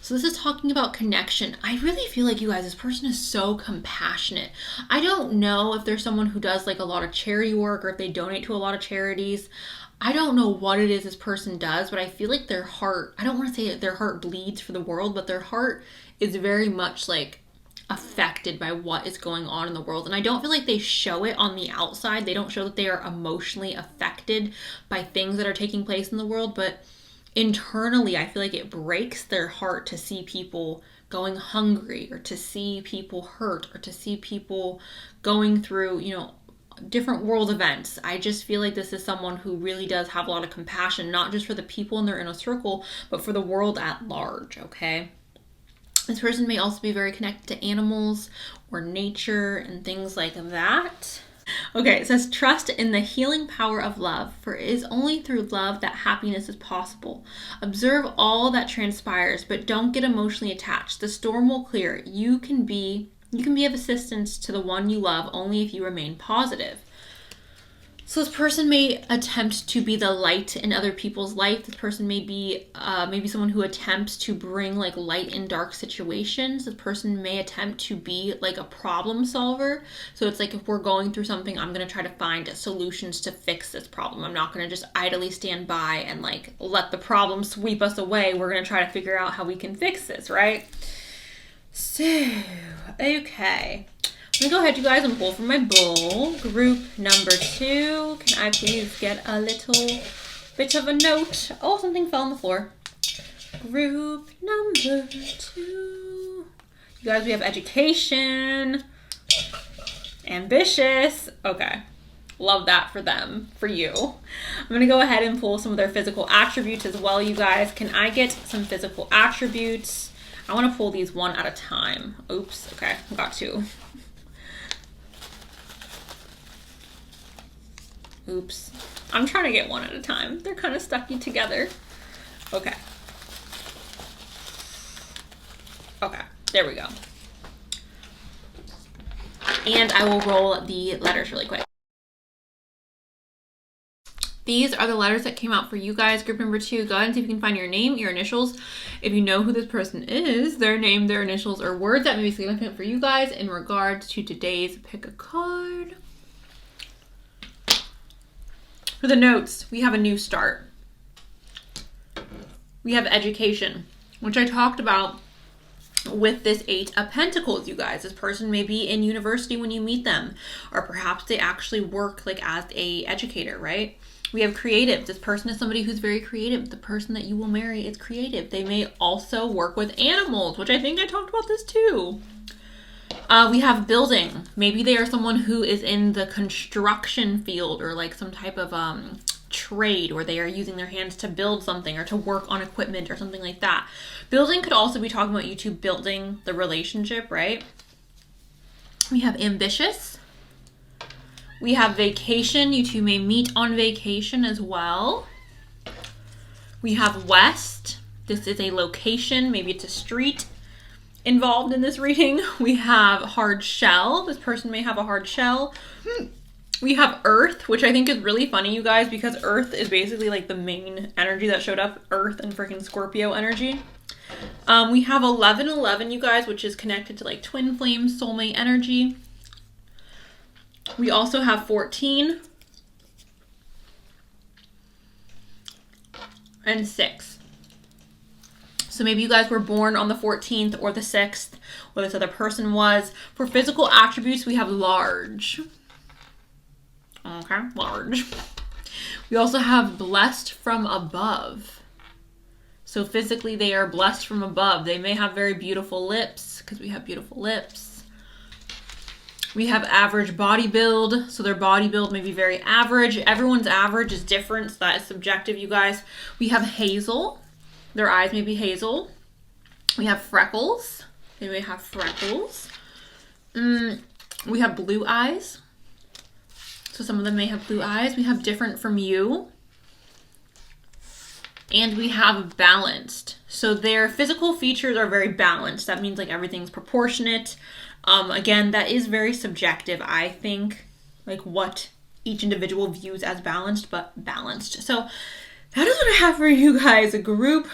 So this is talking about connection. I really feel like, you guys, this person is so compassionate. I don't know if there's someone who does like a lot of charity work, or if they donate to a lot of charities. I don't know what it is this person does, but I feel like their heart, I don't want to say that their heart bleeds for the world, but their heart is very much like affected by what is going on in the world. And I don't feel like they show it on the outside. They don't show that they are emotionally affected by things that are taking place in the world, but internally, I feel like it breaks their heart to see people going hungry, or to see people hurt, or to see people going through, different world events. I just feel like this is someone who really does have a lot of compassion, not just for the people in their inner circle, but for the world at large, okay? This person may also be very connected to animals or nature and things like that. Okay, it says, trust in the healing power of love, for it is only through love that happiness is possible. Observe all that transpires, but don't get emotionally attached. The storm will clear. You can be of assistance to the one you love only if you remain positive. So this person may attempt to be the light in other people's life. This person may be maybe someone who attempts to bring like light in dark situations. This person may attempt to be like a problem solver. So it's like, if we're going through something, I'm going to try to find solutions to fix this problem. I'm not going to just idly stand by and like let the problem sweep us away. We're going to try to figure out how we can fix this, right? So, okay. I'm going to go ahead, you guys, and pull from my bowl. Group number 2. Can I please get a little bit of a note? Oh, something fell on the floor. Group number 2. You guys, we have education. Ambitious. Okay. Love that for them, for you. I'm going to go ahead and pull some of their physical attributes as well, you guys. Can I get some physical attributes? I want to pull these one at a time. Oops. Okay. I got 2. Oops. I'm trying to get one at a time. They're kind of stucky together. Okay. Okay. There we go. And I will roll the letters really quick. These are the letters that came out for you guys. Group number 2, go ahead and see if you can find your name, your initials. If you know who this person is, their name, their initials, or words that may be significant for you guys in regards to today's pick a card. For the notes, we have a new start. We have education, which I talked about with this 8 of Pentacles, you guys. This person may be in university when you meet them, or perhaps they actually work like as a educator, right? We have creative. This person is somebody who's very creative. The person that you will marry is creative. They may also work with animals, which I think I talked about this too. We have building. Maybe they are someone who is in the construction field, or like some type of trade where they are using their hands to build something or to work on equipment or something like that. Building could also be talking about you two building the relationship, right? We have ambitious. We have vacation. You two may meet on vacation as well. We have west. This is a location. Maybe it's a street involved in this reading. We have hard shell. This person may have a hard shell. We have earth, which I think is really funny, you guys, because earth is basically like the main energy that showed up. Earth and freaking Scorpio energy. We have 1111, you guys, which is connected to like twin flame, soulmate energy. We also have 14 and 6. So maybe you guys were born on the 14th or the 6th, or this other person was. For physical attributes, we have large. Okay, large. We also have blessed from above. So physically, they are blessed from above. They may have very beautiful lips, because we have beautiful lips. We have average body build. So their body build may be very average. Everyone's average is different, so that is subjective, you guys. We have hazel. Their eyes may be hazel. We have freckles. They may have freckles. We have blue eyes. So some of them may have blue eyes. We have different from you. And we have balanced. So their physical features are very balanced. That means like everything's proportionate. Again, that is very subjective, I think. Like what each individual views as balanced, but balanced. So that is what I have for you guys. A group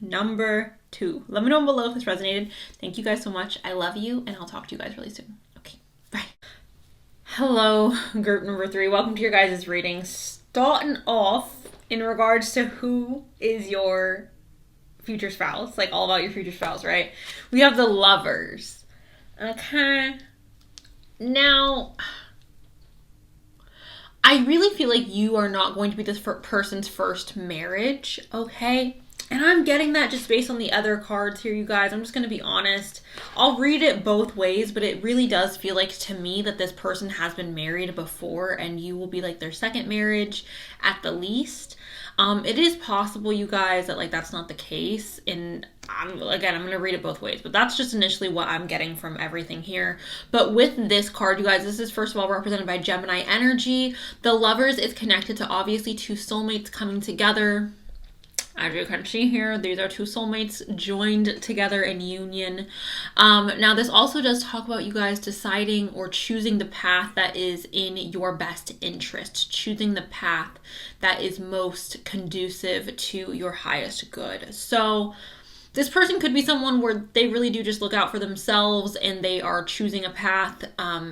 number 2. Let me know below if this resonated. Thank you guys so much. I love you, and I'll talk to you guys really soon. Okay, bye. Hello, group number 3. Welcome to your guys' readings. starting off in regards to who is your future spouse, like all about your future spouse, right? We have the Lovers. Okay. Now, I really feel like you are not going to be this person's first marriage, okay? And I'm getting that just based on the other cards here, you guys. I'm just going to be honest. I'll read it both ways, but it really does feel like to me that this person has been married before and you will be like their second marriage at the least. It is possible, you guys, that like that's not the case. And I'm going to read it both ways, but that's just initially what I'm getting from everything here. But with this card, you guys, this is first of all represented by Gemini energy. The Lovers is connected to obviously two soulmates coming together. As you can see here, these are two soulmates joined together in union. Now, this also does talk about you guys deciding or choosing the path that is in your best interest, choosing the path that is most conducive to your highest good. So this person could be someone where they really do just look out for themselves and they are choosing a path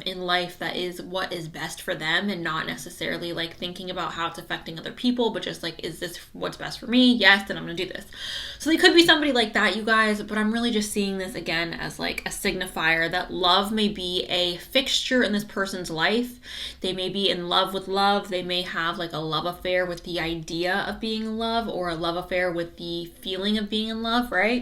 in life that is what is best for them and not necessarily like thinking about how it's affecting other people, but just like, is this what's best for me? Yes, then I'm going to do this. So they could be somebody like that, you guys, but I'm really just seeing this again as like a signifier that love may be a fixture in this person's life. They may be in love with love. They may have like a love affair with the idea of being in love or a love affair with the feeling of being in love, right?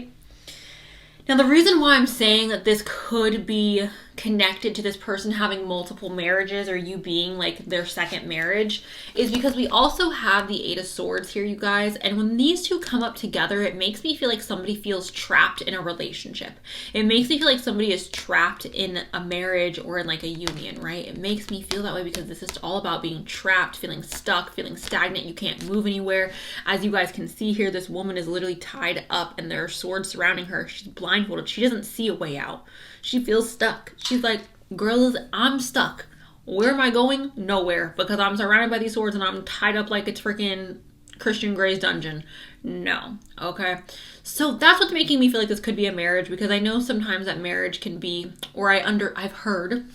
Now, the reason why I'm saying that this could be connected to this person having multiple marriages or you being like their second marriage is because we also have the Eight of Swords here, you guys. And when these two come up together, it makes me feel like somebody feels trapped in a relationship. It makes me feel like somebody is trapped in a marriage or in like a union, right? It makes me feel that way because this is all about being trapped, feeling stuck, feeling stagnant. You can't move anywhere. As you guys can see here, this woman is literally tied up and there are swords surrounding her. She's blindfolded. She doesn't see a way out. She feels stuck. She's like, girls, I'm stuck. Where am I going? Nowhere. Because I'm surrounded by these swords and I'm tied up like it's freaking Christian Grey's dungeon. No. Okay. So that's what's making me feel like this could be a marriage, because I know sometimes that marriage can be, or I've heard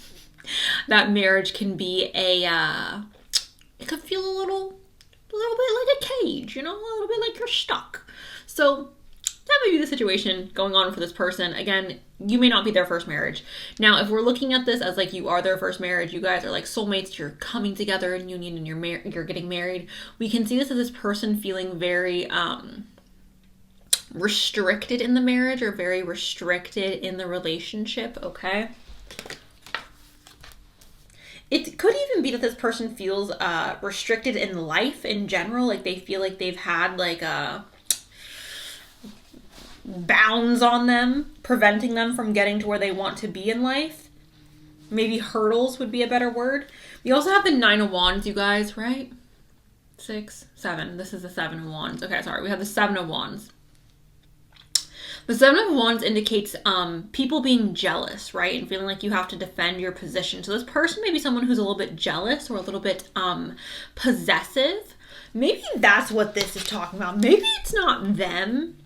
that marriage can be it could feel a little bit like a cage, a little bit like you're stuck. So that may be the situation going on for this person. Again, you may not be their first marriage. Now, if we're looking at this as like you are their first marriage, you guys are like soulmates, you're coming together in union and you're getting married, we can see this as this person feeling very restricted in the marriage or very restricted in the relationship, okay? It could even be that this person feels restricted in life in general, like they feel like they've had like a bounds on them, preventing them from getting to where they want to be in life. Maybe hurdles would be a better word. We also have the Nine of Wands, you guys, right? 6, 7. This is the Seven of Wands. Okay, sorry. We have the Seven of Wands. The Seven of Wands indicates people being jealous, right? And feeling like you have to defend your position. So this person may be someone who's a little bit jealous or a little bit possessive. Maybe that's what this is talking about. Maybe it's not them.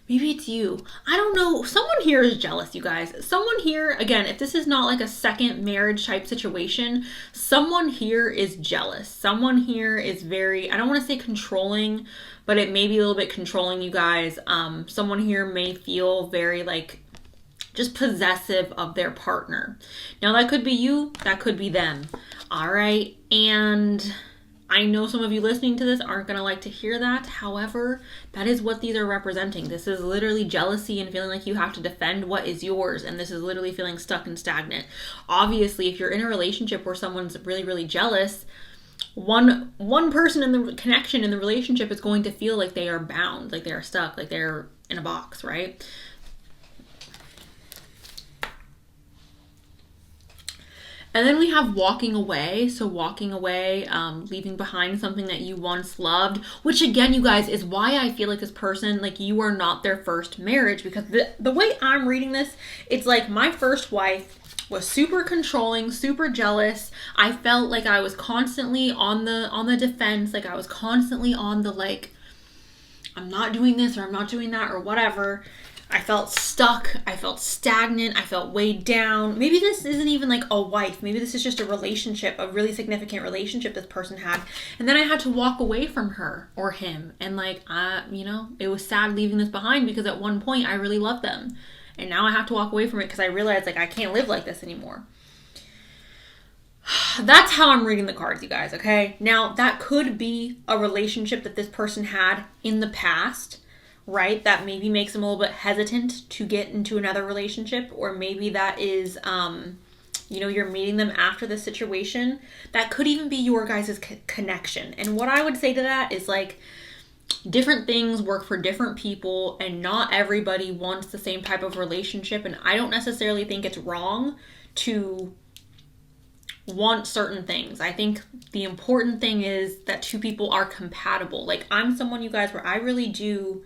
Maybe it's you. I don't know. Someone here is jealous, you guys. Someone here, again, if this is not like a second marriage type situation, someone here is jealous. Someone here is very, I don't want to say controlling, but it may be a little bit controlling, you guys. Someone here may feel very like just possessive of their partner. Now that could be you, that could be them. All right. And I know some of you listening to this aren't going to like to hear that. However, that is what these are representing. This is literally jealousy and feeling like you have to defend what is yours. And this is literally feeling stuck and stagnant. Obviously, if you're in a relationship where someone's really, really jealous, one person in the connection in the relationship is going to feel like they are bound, like they are stuck, like they're in a box, right? And then we have walking away. So walking away, leaving behind something that you once loved, which again, you guys, is why I feel like this person, like you are not their first marriage, because the way I'm reading this, it's like my first wife was super controlling, super jealous. I felt like I was constantly on the defense. Like I was constantly on the like, I'm not doing this or I'm not doing that or whatever. I felt stuck. I felt stagnant. I felt weighed down. Maybe this isn't even like a wife. Maybe this is just a relationship, a really significant relationship this person had. And then I had to walk away from her or him. And like, it was sad leaving this behind because at one point I really loved them. And now I have to walk away from it because I realized like I can't live like this anymore. That's how I'm reading the cards, you guys, okay? Now, that could be a relationship that this person had in the past, right? That maybe makes them a little bit hesitant to get into another relationship, or maybe that is, you're meeting them after the situation. That could even be your guys' connection. And what I would say to that is like, different things work for different people, and not everybody wants the same type of relationship. And I don't necessarily think it's wrong to want certain things. I think the important thing is that two people are compatible. Like, I'm someone, you guys, where I really do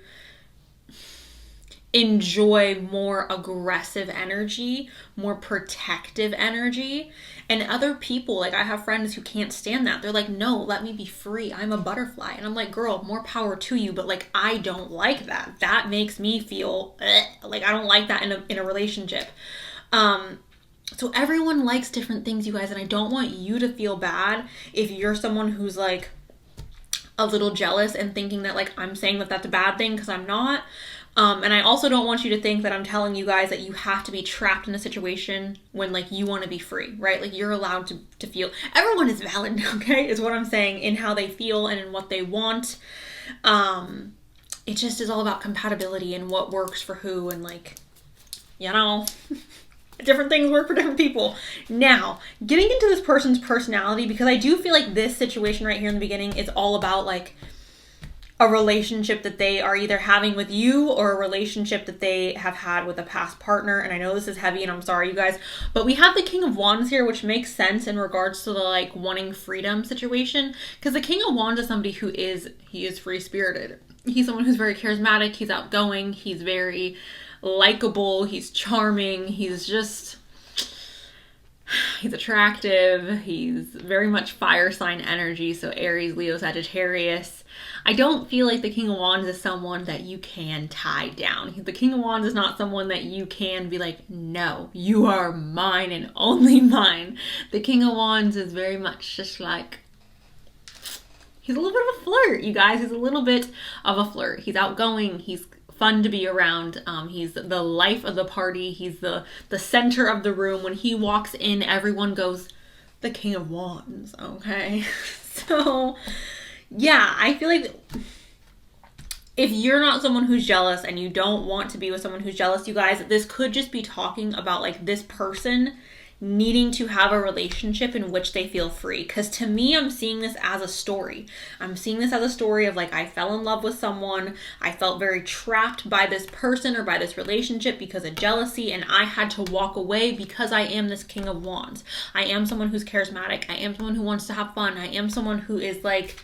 enjoy more aggressive energy, more protective energy. And other people, like I have friends who can't stand that. They're like, no, let me be free. I'm a butterfly. And I'm like, girl, more power to you. But like, I don't like that. That makes me feel like I don't like that in a relationship. So everyone likes different things, you guys. And I don't want you to feel bad if you're someone who's like a little jealous and thinking that like I'm saying that that's a bad thing, because I'm not. And I also don't want you to think that I'm telling you guys that you have to be trapped in a situation when like you want to be free, right? Like, you're allowed to feel. Everyone is valid, okay, is what I'm saying, in how they feel and in what they want. It just is all about compatibility and what works for who, and like, different things work for different people. Now, getting into this person's personality, because I do feel like this situation right here in the beginning is all about like a relationship that they are either having with you or a relationship that they have had with a past partner. And I know this is heavy and I'm sorry, you guys, but we have the King of Wands here, which makes sense in regards to the like wanting freedom situation, because the King of Wands is somebody who is free-spirited. He's someone who's very charismatic. He's outgoing. He's very likable. He's charming. He's attractive. He's very much fire sign energy. So Aries, Leo, Sagittarius. I don't feel like the King of Wands is someone that you can tie down. The King of Wands is not someone that you can be like, no, you are mine and only mine. The King of Wands is very much just like, he's a little bit of a flirt, you guys. He's a little bit of a flirt. He's outgoing. He's fun to be around. He's the life of the party. He's the center of the room. When he walks in, everyone goes, the King of Wands, okay? So, yeah, I feel like if you're not someone who's jealous and you don't want to be with someone who's jealous, you guys, this could just be talking about like this person needing to have a relationship in which they feel free. Because to me, I'm seeing this as a story. I'm seeing this as a story of like, I fell in love with someone. I felt very trapped by this person or by this relationship because of jealousy. And I had to walk away because I am this King of Wands. I am someone who's charismatic. I am someone who wants to have fun. I am someone who is like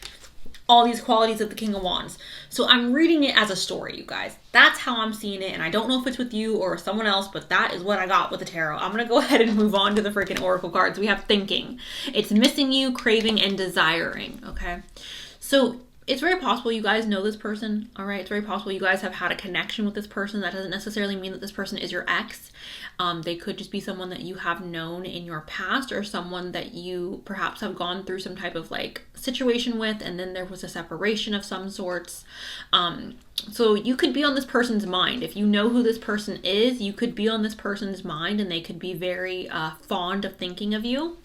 all these qualities of the King of Wands. So I'm reading it as a story, you guys. That's how I'm seeing it. And I don't know if it's with you or someone else, but that is what I got with the tarot. I'm going to go ahead and move on to the freaking oracle cards. We have thinking. It's missing you, craving, and desiring. Okay. So it's very possible you guys know this person. All right. It's very possible you guys have had a connection with this person. That doesn't necessarily mean that this person is your ex. They could just be someone that you have known in your past, or someone that you perhaps have gone through some type of like situation with, and then there was a separation of some sorts. So you could be on this person's mind. If you know who this person is, you could be on this person's mind, and they could be very fond of thinking of you.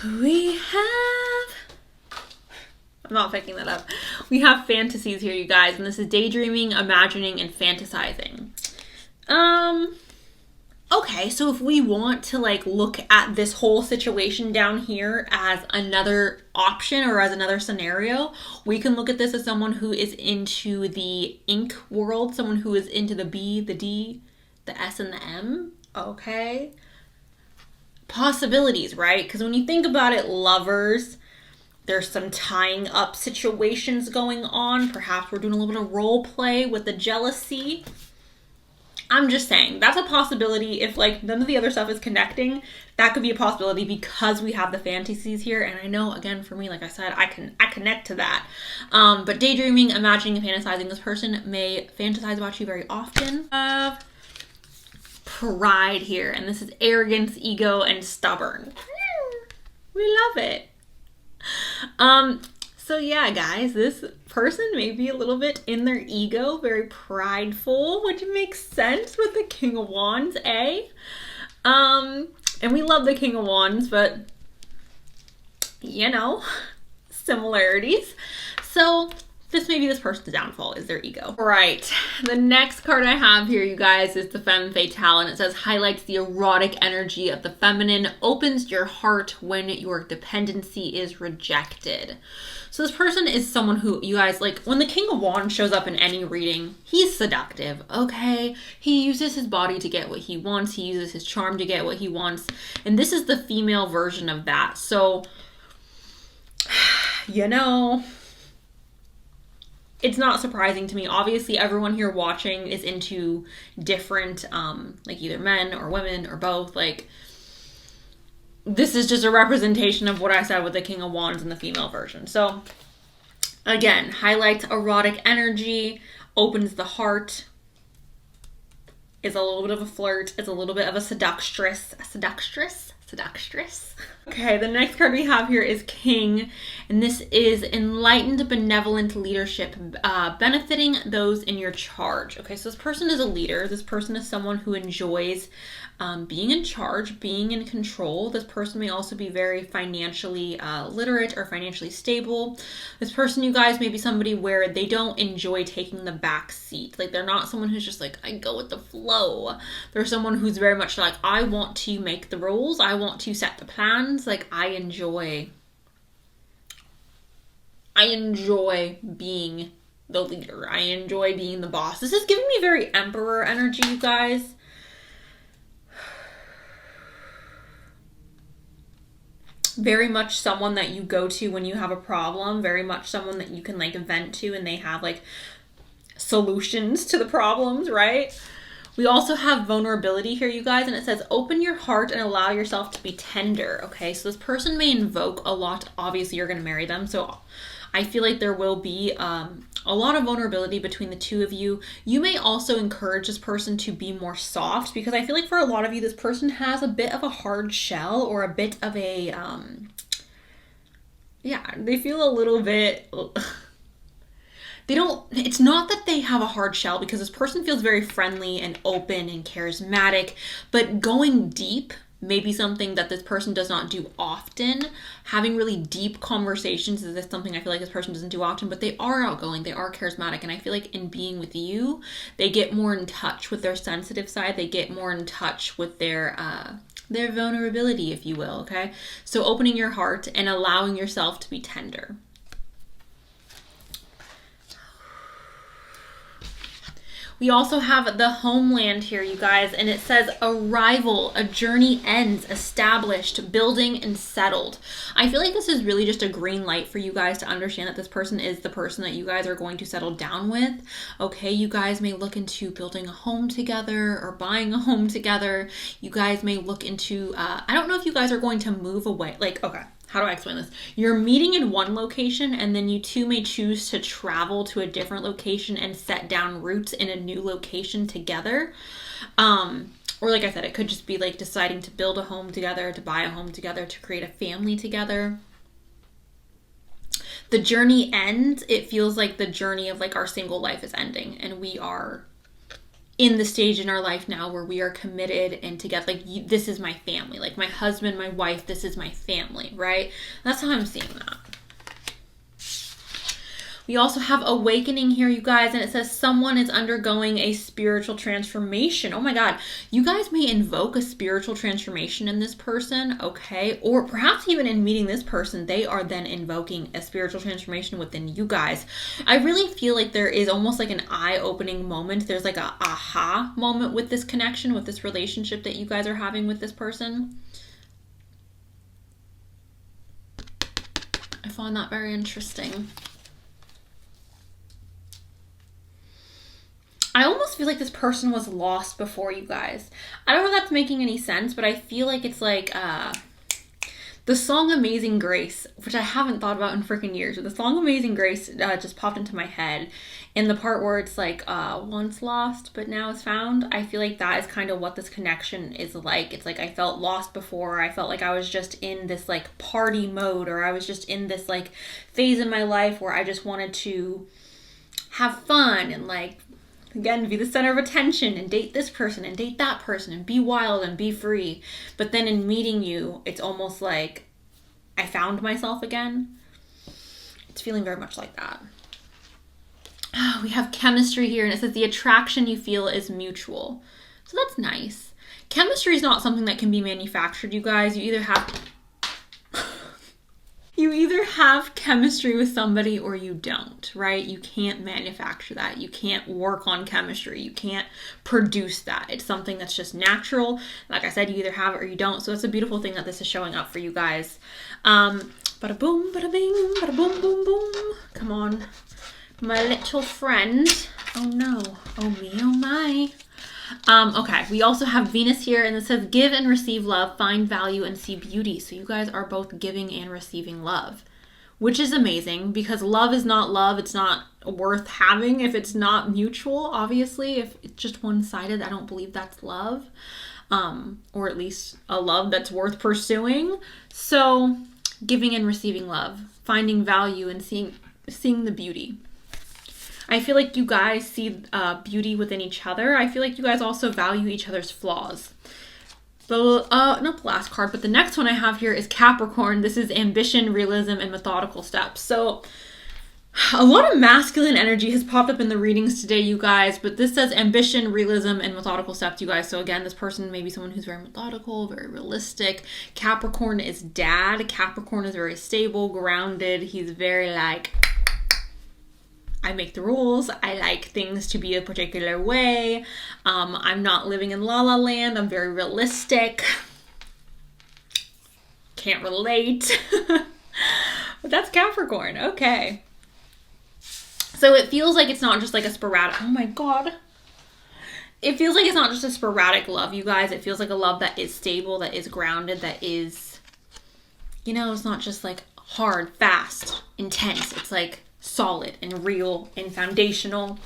We have, I'm not picking that up. We have fantasies here, you guys, and this is daydreaming, imagining, and fantasizing. Okay, so if we want to like look at this whole situation down here as another option or as another scenario, we can look at this as someone who is into the ink world, someone who is into the B, the D, the S, and the M. Okay. Possibilities, right? Because when you think about it, lovers, there's some tying up situations going on. Perhaps we're doing a little bit of role play with the jealousy. I'm just saying that's a possibility. If like none of the other stuff is connecting, that could be a possibility because we have the fantasies here. And I know, again, for me, like I said, I connect to that. But daydreaming, imagining, and fantasizing, this person may fantasize about you very often. Pride here, and this is arrogance, ego, and stubborn. We love it. So yeah, guys, this person may be a little bit in their ego, very prideful, which makes sense with the King of Wands, eh? And we love the King of Wands, but you know, similarities. So this may be this person's downfall, is their ego. Right, the next card I have here, you guys, is the Femme Fatale, and it says highlights the erotic energy of the feminine, opens your heart when your dependency is rejected. So this person is someone who, you guys, like, when the King of Wands shows up in any reading, he's seductive, okay? He uses his body to get what he wants. He uses his charm to get what he wants. And this is the female version of that. So, you know, it's not surprising to me. Obviously, everyone here watching is into different, like, either men or women or both. Like, this is just a representation of what I said with the King of Wands in the female version. So, again, highlights erotic energy, opens the heart, is a little bit of a flirt, is a little bit of a seductress. Okay, the next card we have here is King, and this is enlightened, benevolent leadership, benefiting those in your charge. Okay, so this person is a leader. This person is someone who enjoys being in charge, being in control. This person may also be very financially literate or financially stable. This person, you guys, may be somebody where they don't enjoy taking the back seat. Like, they're not someone who's just like, I go with the flow. They're someone who's very much like, I want to make the rules. I want to set the plans. Like, I enjoy being the leader. I enjoy being the boss. This is giving me very Emperor energy, you guys. Very much someone that you go to when you have a problem. Very much someone that you can, like, vent to and they have, like, solutions to the problems, right? We also have vulnerability here, you guys, and it says open your heart and allow yourself to be tender. Okay, so this person may invoke a lot. Obviously, you're going to marry them, so I feel like there will be a lot of vulnerability between the two of you. You may also encourage this person to be more soft, because I feel like for a lot of you, this person has a bit of a hard shell or a bit of a, yeah, they feel a little bit... It's not that they have a hard shell, because this person feels very friendly and open and charismatic, but going deep may be something that this person does not do often. Having really deep conversations is something I feel like this person doesn't do often, but they are outgoing, they are charismatic, and I feel like in being with you, they get more in touch with their sensitive side, they get more in touch with their vulnerability, if you will, okay? So opening your heart and allowing yourself to be tender. We also have the homeland here, you guys, and it says arrival, a journey ends, established, building, and settled. I feel like this is really just a green light for you guys to understand that this person is the person that you guys are going to settle down with. Okay, you guys may look into building a home together or buying a home together. You guys may look into, I don't know if you guys are going to move away. Like, okay. How do I explain this? You're meeting in one location, and then you two may choose to travel to a different location and set down roots in a new location together. Or like I said, it could just be like deciding to build a home together, to buy a home together, to create a family together. The journey ends. It feels like the journey of like our single life is ending, and we are in the stage in our life now where we are committed and together. Like, this is my family. Like, my husband, my wife, this is my family, right? That's how I'm seeing that. We also have awakening here, you guys, and it says someone is undergoing a spiritual transformation. Oh my God. You guys may invoke a spiritual transformation in this person, okay? Or perhaps even in meeting this person, they are then invoking a spiritual transformation within you guys. I really feel like there is almost like an eye-opening moment. There's like a aha moment with this connection, with this relationship that you guys are having with this person. I find that very interesting. I almost feel like this person was lost before you guys. I don't know if that's making any sense, but I feel like it's like the song Amazing Grace, which I haven't thought about in freaking years, but the song Amazing Grace just popped into my head. And the part where it's like, once lost, but now is found, I feel like that is kind of what this connection is like. It's like I felt lost before. I felt like I was just in this like party mode, or I was just in this like phase in my life where I just wanted to have fun and like, again, be the center of attention and date this person and date that person and be wild and be free. But then in meeting you, it's almost like I found myself again. It's feeling very much like that. We have chemistry here, and it says the attraction you feel is mutual. So that's nice. Chemistry is not something that can be manufactured, you guys. You either have chemistry with somebody or you don't, right? You can't manufacture that. You can't work on chemistry. You can't produce that. It's something that's just natural. Like I said, you either have it or you don't. So it's a beautiful thing that this is showing up for you guys. Bada boom, bada bing, bada boom, boom, boom. Come on. My little friend. Oh no. Oh me, oh my. Okay, we also have Venus here, and it says give and receive love, find value, and see beauty. So you guys are both giving and receiving love, which is amazing because love is not love. It's not worth having if it's not mutual, obviously. If it's just one-sided, I don't believe that's love, or at least a love that's worth pursuing. So giving and receiving love, finding value, and seeing the beauty. I feel like you guys see beauty within each other. I feel like you guys also value each other's flaws. Not the last card, but the next one I have here is Capricorn. This is ambition, realism, and methodical steps. So a lot of masculine energy has popped up in the readings today, you guys, but this says ambition, realism, and methodical steps, you guys. So again, this person may be someone who's very methodical, very realistic. Capricorn is dad. Capricorn is very stable, grounded. He's very like, I make the rules. I like things to be a particular way. I'm not living in la la land. I'm very realistic. Can't relate. But that's Capricorn. Okay. So it feels like it's not just like a sporadic, oh my God. It feels like it's not just a sporadic love, you guys. It feels like a love that is stable, that is grounded, that is, it's not just like hard, fast, intense. It's like solid and real and foundational.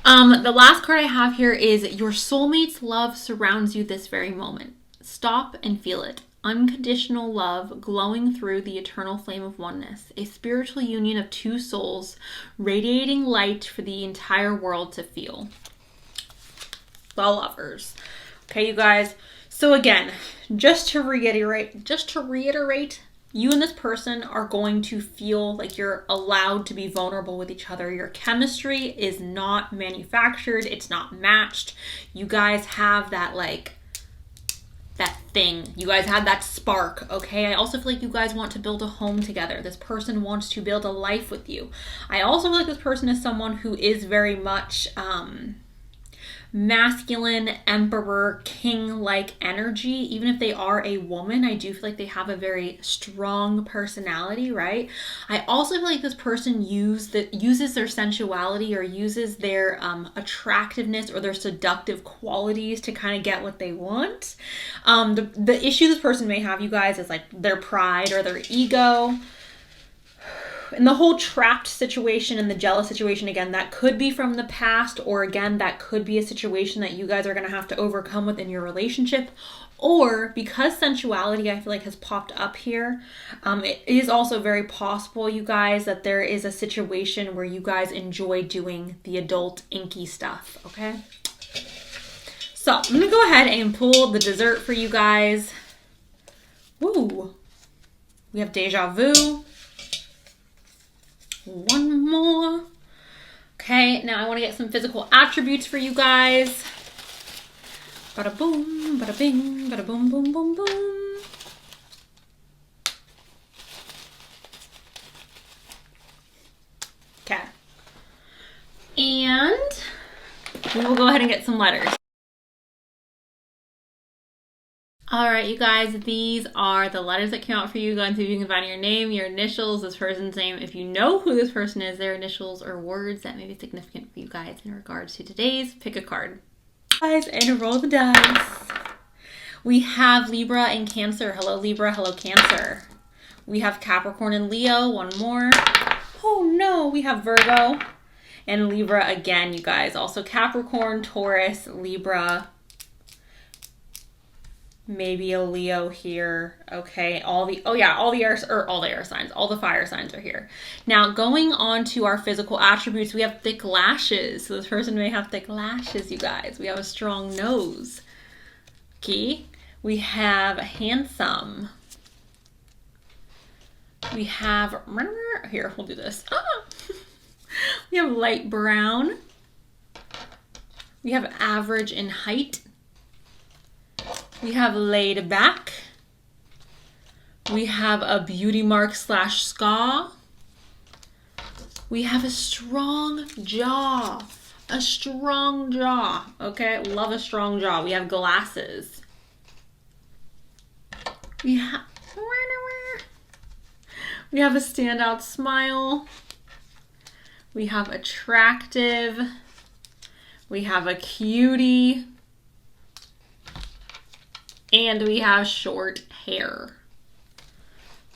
The last card I have here is your soulmate's love surrounds you this very moment. Stop and feel it. Unconditional love glowing through the eternal flame of oneness. A spiritual union of two souls radiating light for the entire world to feel. The lovers. Okay, you guys. So again, just to reiterate, you and this person are going to feel like you're allowed to be vulnerable with each other. Your chemistry is not manufactured. It's not matched. You guys have that that thing. You guys have that spark, okay? I also feel like you guys want to build a home together. This person wants to build a life with you. I also feel like this person is someone who is very much masculine, emperor, king-like energy. Even if they are a woman, I do feel like they have a very strong personality, right? I also feel like this person uses their sensuality or uses their attractiveness or their seductive qualities to kind of get what they want. The issue this person may have, you guys, is like their pride or their ego. And the whole trapped situation and the jealous situation, again, that could be from the past, or again, that could be a situation that you guys are going to have to overcome within your relationship. Or because sensuality, I feel like, has popped up here, it is also very possible, you guys, that there is a situation where you guys enjoy doing the adult inky stuff, okay? So I'm going to go ahead and pull the dessert for you guys. Woo! We have Deja Vu. One more. Okay, now I want to get some physical attributes for you guys. Bada boom, bada bing, bada boom, boom, boom, boom. Okay. And we will go ahead and get some letters. All right, you guys, these are the letters that came out for you. Go and see if you can find your name, your initials, this person's name. If you know who this person is, their initials or words that may be significant for you guys in regards to today's pick a card. Guys, and roll the dice. We have Libra and Cancer. Hello, Libra. Hello, Cancer. We have Capricorn and Leo. One more. Oh, no. We have Virgo and Libra again, you guys. Also Capricorn, Taurus, Libra. Maybe a Leo here. Okay, all the air signs, all the fire signs are here. Now, going on to our physical attributes, we have thick lashes. So this person may have thick lashes, you guys. We have a strong nose. Okay. We have handsome. We have, here, we'll do this. We have light brown. We have average in height. We have laid back. We have a beauty mark / scar. We have a strong jaw. A strong jaw. Okay, love a strong jaw. We have glasses. We have a standout smile. We have attractive. We have a cutie. And we have short hair.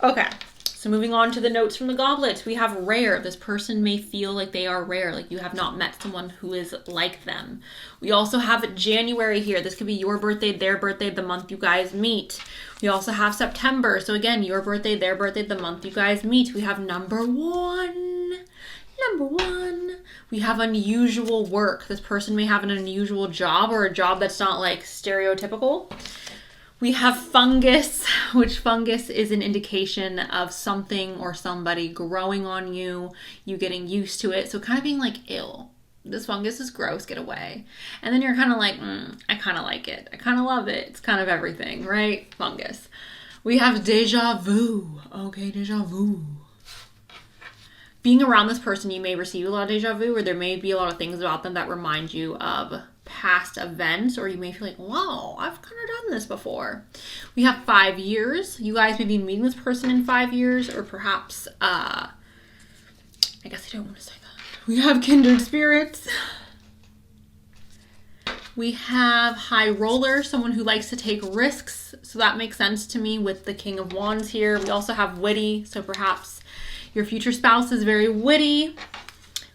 Okay, so moving on to the notes from the goblets. We have rare. This person may feel like they are rare, like you have not met someone who is like them. We also have January here. This could be your birthday, their birthday, the month you guys meet. We also have September. So again, your birthday, their birthday, the month you guys meet. We have number one. We have unusual work. This person may have an unusual job or a job that's not like stereotypical. We have fungus, which fungus is an indication of something or somebody growing on you, you getting used to it. So kind of being like, ew, this fungus is gross, get away. And then you're kind of like, I kind of like it. I kind of love it. It's kind of everything, right? Fungus. We have deja vu. Okay, deja vu. Being around this person, you may receive a lot of deja vu, or there may be a lot of things about them that remind you of past events, or you may feel like, wow, I've kind of done this before. We have 5 years. You guys may be meeting this person in 5 years, or perhaps, I guess I don't want to say that. We have kindred spirits. We have high roller, someone who likes to take risks. So that makes sense to me with the King of Wands here. We also have witty, so perhaps your future spouse is very witty.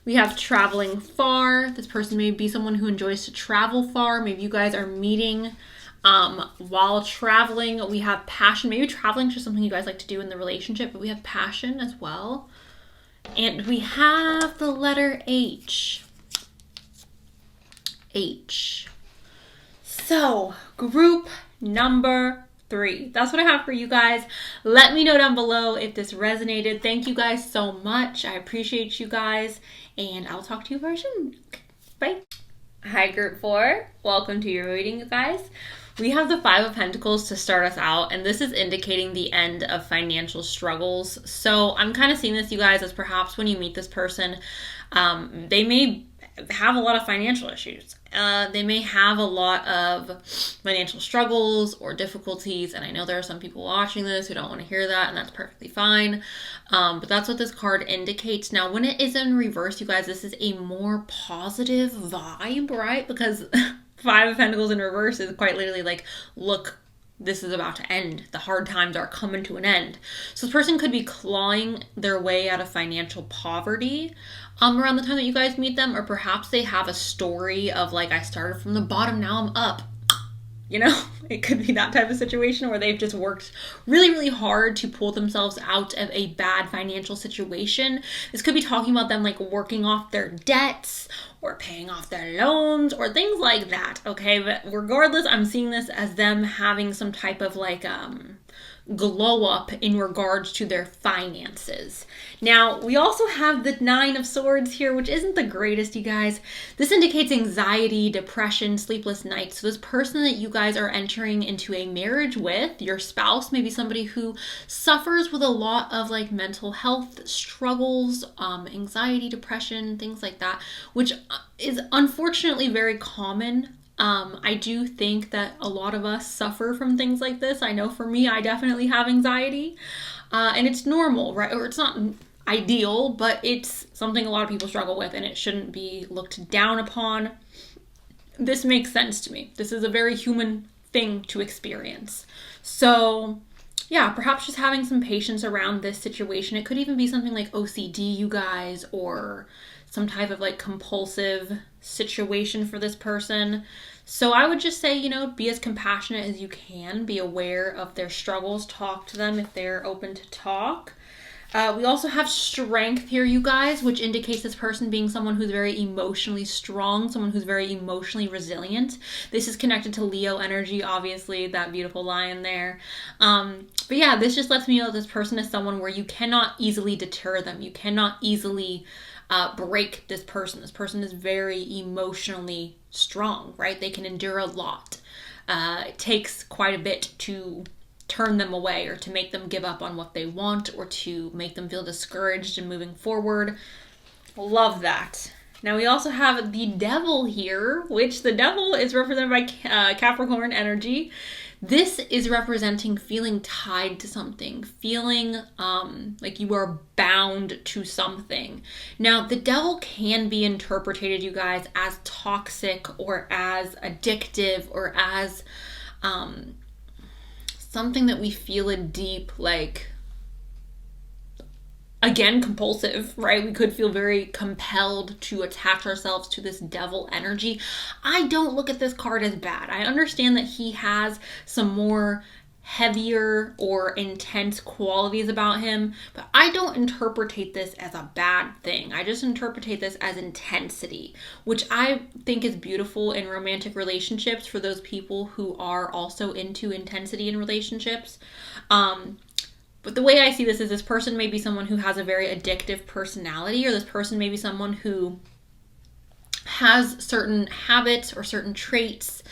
We have traveling far. This person may be someone who enjoys to travel far. Maybe you guys are meeting while traveling. We have passion. Maybe traveling is just something you guys like to do in the relationship, but we have passion as well. And we have the letter H. H. So, group number 3. That's what I have for you guys. Let me know down below if this resonated. Thank you guys so much. I appreciate you guys, and I'll talk to you very soon. Okay, bye. Hi, group 4. Welcome to your reading, you guys. We have the 5 of Pentacles to start us out, and this is indicating the end of financial struggles. So I'm kind of seeing this, you guys, as perhaps when you meet this person, they may have a lot of financial issues. They may have a lot of financial struggles or difficulties, and I know there are some people watching this who don't want to hear that, and that's perfectly fine. But that's what this card indicates. Now, when it is in reverse, you guys, this is a more positive vibe, right? Because 5 of Pentacles in reverse is quite literally like, look, this is about to end. The hard times are coming to an end. So this person could be clawing their way out of financial poverty around the time that you guys meet them, or perhaps they have a story of like, I started from the bottom, now I'm up. You know, it could be that type of situation where they've just worked really, really hard to pull themselves out of a bad financial situation. This could be talking about them like working off their debts or paying off their loans or things like that, okay? But regardless, I'm seeing this as them having some type of like glow up in regards to their finances. Now, we also have the 9 of Swords here, which isn't the greatest, you guys. This indicates anxiety, depression, sleepless nights. So this person that you guys are entering into a marriage with, your spouse, maybe somebody who suffers with a lot of like mental health struggles, anxiety, depression, things like that, which is unfortunately very common. I do think that a lot of us suffer from things like this. I know for me, I definitely have anxiety, and it's normal, right? Or it's not, ideal, but it's something a lot of people struggle with, and it shouldn't be looked down upon. This makes sense to me. This is a very human thing to experience. So yeah, perhaps just having some patience around this situation. It could even be something like OCD, you guys, or some type of like compulsive situation for this person. So I would just say, be as compassionate as you can. Be aware of their struggles. Talk to them if they're open to talk. We also have strength here, you guys, which indicates this person being someone who's very emotionally strong, someone who's very emotionally resilient. This is connected to Leo energy, obviously, that beautiful lion there. But yeah, this just lets me know that this person is someone where you cannot easily deter them. You cannot easily break this person. This person is very emotionally strong, right? They can endure a lot. It takes quite a bit to turn them away or to make them give up on what they want or to make them feel discouraged in moving forward. Love that. Now we also have the devil here, which the devil is represented by Capricorn energy. This is representing feeling tied to something, feeling like you are bound to something. Now, the devil can be interpreted, you guys, as toxic or as addictive or as something that we feel in deep, like, again, compulsive, right? We could feel very compelled to attach ourselves to this devil energy. I don't look at this card as bad. I understand that he has some more heavier or intense qualities about him, but I don't interpretate this as a bad thing. I just interpretate this as intensity, which I think is beautiful in romantic relationships for those people who are also into intensity in relationships. But the way I see this is this person may be someone who has a very addictive personality, or this person may be someone who has certain habits or certain traits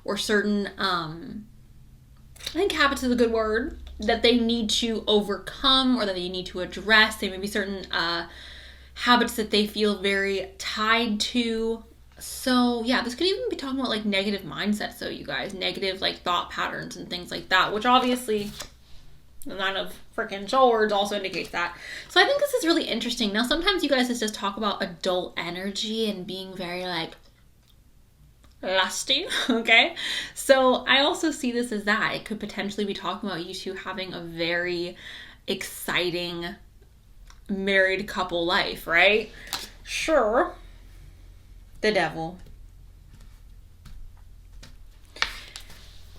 or certain, I think habits is a good word, that they need to overcome or that they need to address. They may be certain habits that they feel very tied to. So yeah, this could even be talking about like negative mindsets, so you guys, negative like thought patterns and things like that, which obviously the Nine of freaking Swords also indicates that. So I think this is really interesting. Now, sometimes you guys just talk about adult energy and being very like lusty, okay? So I also see this as that. It could potentially be talking about you two having a very exciting married couple life, right? Sure. The devil.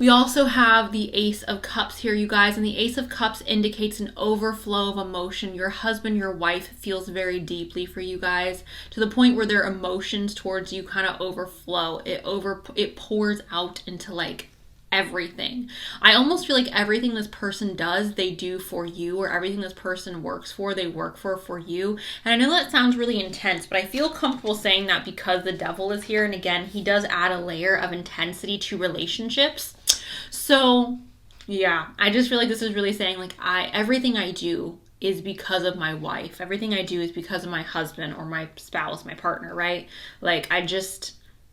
We also have the Ace of Cups here, you guys, and the Ace of Cups indicates an overflow of emotion. Your husband, your wife feels very deeply for you guys to the point where their emotions towards you kind of overflow. It pours out into like everything. I almost feel like everything this person does, they do for you, or everything this person works for, they work for you. And I know that sounds really intense, but I feel comfortable saying that because the devil is here. And again, he does add a layer of intensity to relationships. So yeah, I just feel like this is really saying like everything I do is because of my wife. Everything I do is because of my husband or my spouse, my partner, right? Like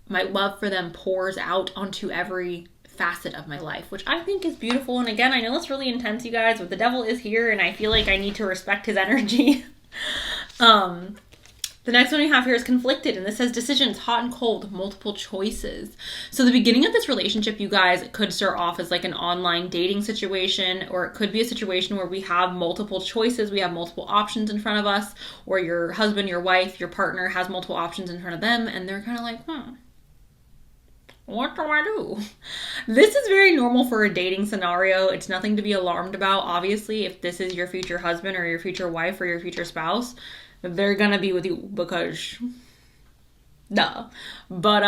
my love for them pours out onto every facet of my life, which I think is beautiful. And again, I know it's really intense, you guys, but the devil is here and I feel like I need to respect his energy. The next one we have here is conflicted, and this says decisions, hot and cold, multiple choices. So the beginning of this relationship, you guys, could start off as like an online dating situation, or it could be a situation where we have multiple choices, we have multiple options in front of us, or your husband, your wife, your partner has multiple options in front of them, and they're kind of like, what do I do? This is very normal for a dating scenario. It's nothing to be alarmed about. Obviously, if this is your future husband or your future wife or your future spouse, they're gonna be with you because duh. But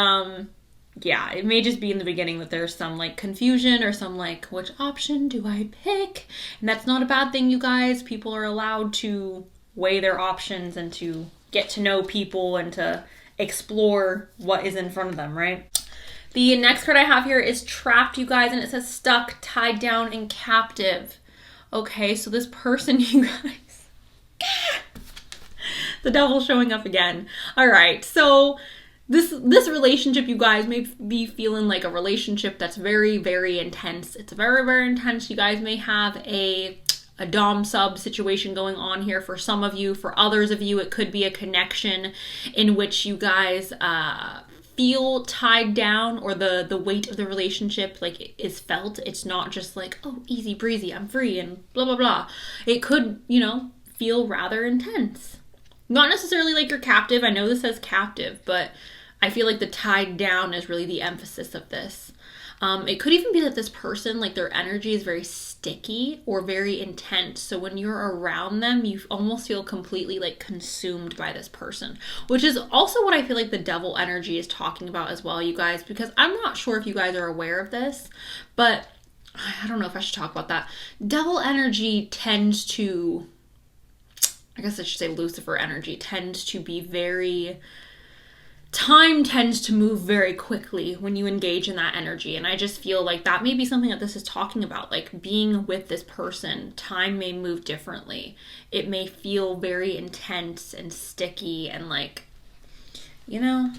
yeah, it may just be in the beginning that there's some like confusion or some like, which option do I pick? And that's not a bad thing, you guys. People are allowed to weigh their options and to get to know people and to explore what is in front of them, right? The next card I have here is trapped, you guys, and it says stuck, tied down, and captive. Okay, so this person, you guys, the devil showing up again. All right, so this relationship, you guys, may be feeling like a relationship that's very, very intense. It's very, very intense. You guys may have a a dom sub situation going on here for some of you. For others of you, it could be a connection in which you guys feel tied down, or the weight of the relationship like is felt. It's not just like, oh, easy breezy, I'm free and blah blah blah. It could, you know, feel rather intense. Not necessarily like you're captive. I know this says captive, but I feel like the tied down is really the emphasis of this. It could even be that this person, like their energy is very sticky or very intense. So when you're around them, you almost feel completely like consumed by this person, which is also what I feel like the devil energy is talking about as well, you guys, because I'm not sure if you guys are aware of this, but I don't know if I should talk about that. Devil energy tends to, I guess I should say Lucifer energy tends to be very... Time tends to move very quickly when you engage in that energy. And I just feel like that may be something that this is talking about. Like being with this person, time may move differently. It may feel very intense and sticky and like, you know.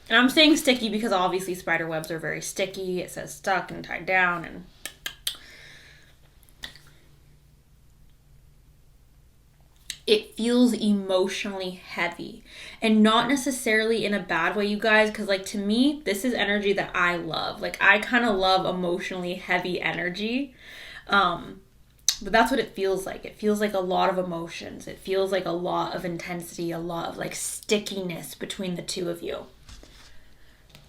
And I'm saying sticky because obviously spider webs are very sticky. It says stuck and tied down, and it feels emotionally heavy, and not necessarily in a bad way, you guys, because like to me, this is energy that I love. Like I kind of love emotionally heavy energy. But that's what it feels like. It feels like a lot of emotions. It feels like a lot of intensity, a lot of like stickiness between the two of you.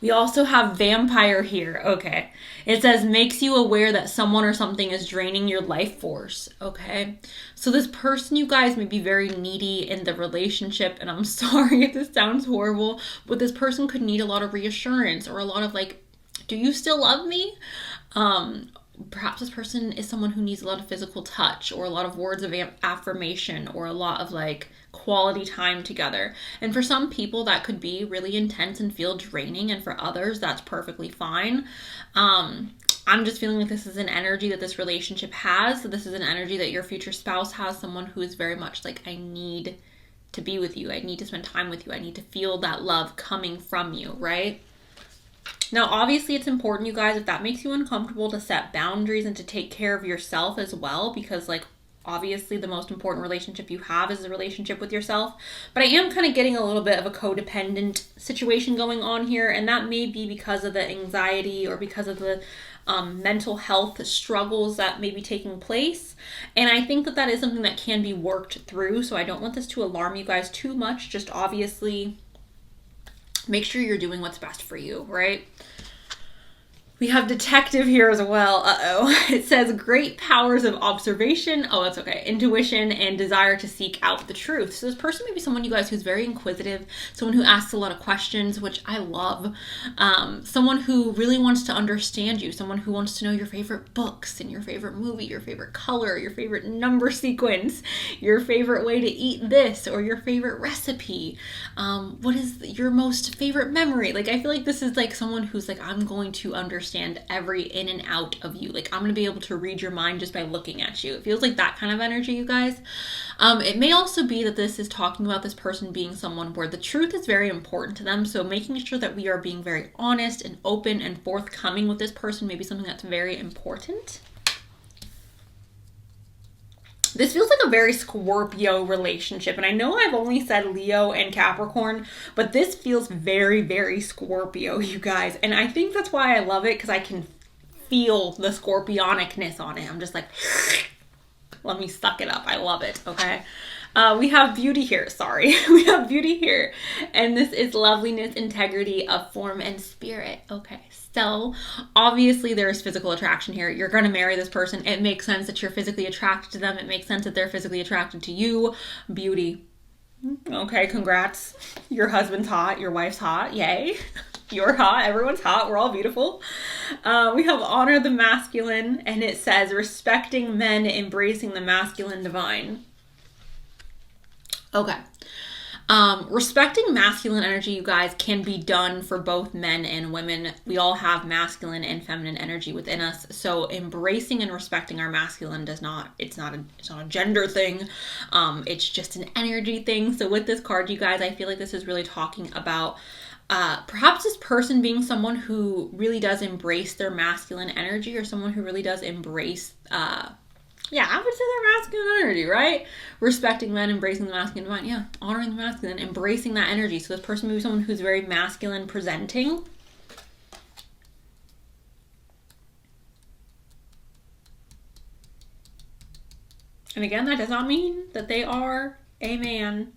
We also have vampire here. Okay. It says makes you aware that someone or something is draining your life force. Okay. So this person, you guys, may be very needy in the relationship. And I'm sorry if this sounds horrible, but this person could need a lot of reassurance or a lot of like, do you still love me? Perhaps this person is someone who needs a lot of physical touch or a lot of words of affirmation or a lot of like quality time together. And for some people that could be really intense and feel draining, and for others that's perfectly fine. I'm just feeling like this is an energy that this relationship has. So this is an energy that your future spouse has, someone who is very much like, I need to be with you. I need to spend time with you. I need to feel that love coming from you, right? Now, obviously, it's important, you guys, if that makes you uncomfortable, to set boundaries and to take care of yourself as well, because, like, obviously the most important relationship you have is the relationship with yourself. But I am kind of getting a little bit of a codependent situation going on here, and that may be because of the anxiety or because of the mental health struggles that may be taking place. And I think that that is something that can be worked through, so I don't want this to alarm you guys too much. Just obviously make sure you're doing what's best for you, right? We have detective here as well. It says great powers of observation. Oh, that's okay. Intuition and desire to seek out the truth. So this person may be someone, you guys, who's very inquisitive, someone who asks a lot of questions, which I love. Someone who really wants to understand you, someone who wants to know your favorite books and your favorite movie, your favorite color, your favorite number sequence, your favorite way to eat this, or your favorite recipe. What is your most favorite memory? Like, I feel like this is like someone who's like, I'm going to understand every in and out of you. Like, I'm going to be able to read your mind just by looking at you. It feels like that kind of energy, you guys. It may also be that this is talking about this person being someone where the truth is very important to them. So making sure that we are being very honest and open and forthcoming with this person may be something that's very important. This feels like a very Scorpio relationship. And I know I've only said Leo and Capricorn, but this feels very, very Scorpio, you guys. And I think that's why I love it, because I can feel the Scorpionicness on it. I'm just like, let me suck it up. I love it, okay? We have beauty here. Sorry. We have beauty here. And this is loveliness, integrity of form and spirit. Okay. So obviously there's physical attraction here. You're going to marry this person. It makes sense that you're physically attracted to them. It makes sense that they're physically attracted to you. Beauty. Okay. Congrats. Your husband's hot. Your wife's hot. Yay. You're hot. Everyone's hot. We're all beautiful. We have honor the masculine, and it says respecting men, embracing the masculine divine. Okay. Respecting masculine energy, you guys, can be done for both men and women. We all have masculine and feminine energy within us. So embracing and respecting our masculine it's not a gender thing. It's just an energy thing. So with this card, you guys, I feel like this is really talking about perhaps this person being someone who really does embrace their masculine energy, or someone who really does embrace Yeah, I would say they're masculine energy, right? Respecting men, embracing the masculine divine. Yeah, honoring the masculine, embracing that energy. So this person may be someone who's very masculine presenting. And again, that does not mean that they are a man.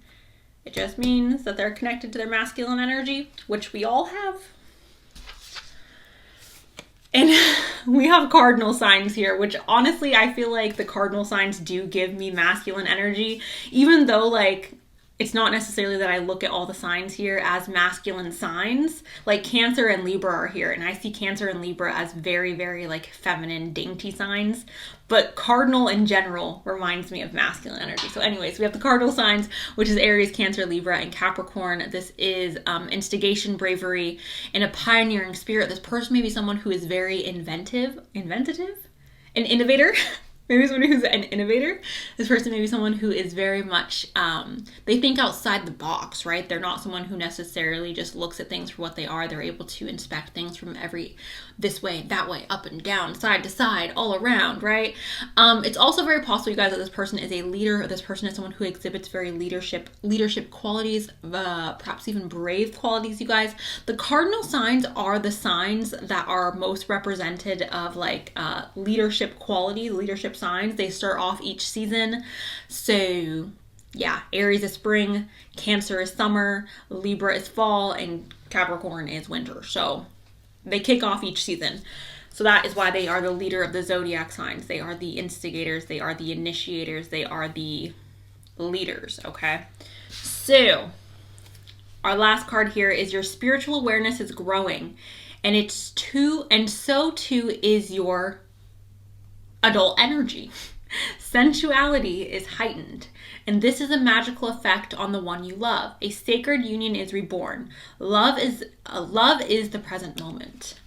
It just means that they're connected to their masculine energy, which we all have. And we have cardinal signs here, which honestly, I feel like the cardinal signs do give me masculine energy, even though like it's not necessarily that I look at all the signs here as masculine signs. Like Cancer and Libra are here, and I see Cancer and Libra as very, very like feminine, dainty signs. But cardinal in general reminds me of masculine energy. So anyways, we have the cardinal signs, which is Aries, Cancer, Libra, and Capricorn. This is instigation, bravery, and a pioneering spirit. This person may be someone who is very inventative, an innovator. Maybe someone who's an innovator. This person may be someone who is very much, they think outside the box, right? They're not someone who necessarily just looks at things for what they are. They're able to inspect things from this way, that way, up and down, side to side, all around, right? It's also very possible, you guys, that this person is a leader. This person is someone who exhibits very leadership qualities, perhaps even brave qualities, you guys. The cardinal signs are the signs that are most represented of like leadership qualities, leadership signs. They start off each season. So yeah, Aries is spring, Cancer is summer, Libra is fall, and Capricorn is winter. So they kick off each season. So that is why they are the leader of the zodiac signs. They are the instigators, they are the initiators, they are the leaders, okay? So our last card here is your spiritual awareness is growing, and so too is your adult energy. Sensuality is heightened, and this is a magical effect on the one you love. A sacred union is reborn. Love is the present moment.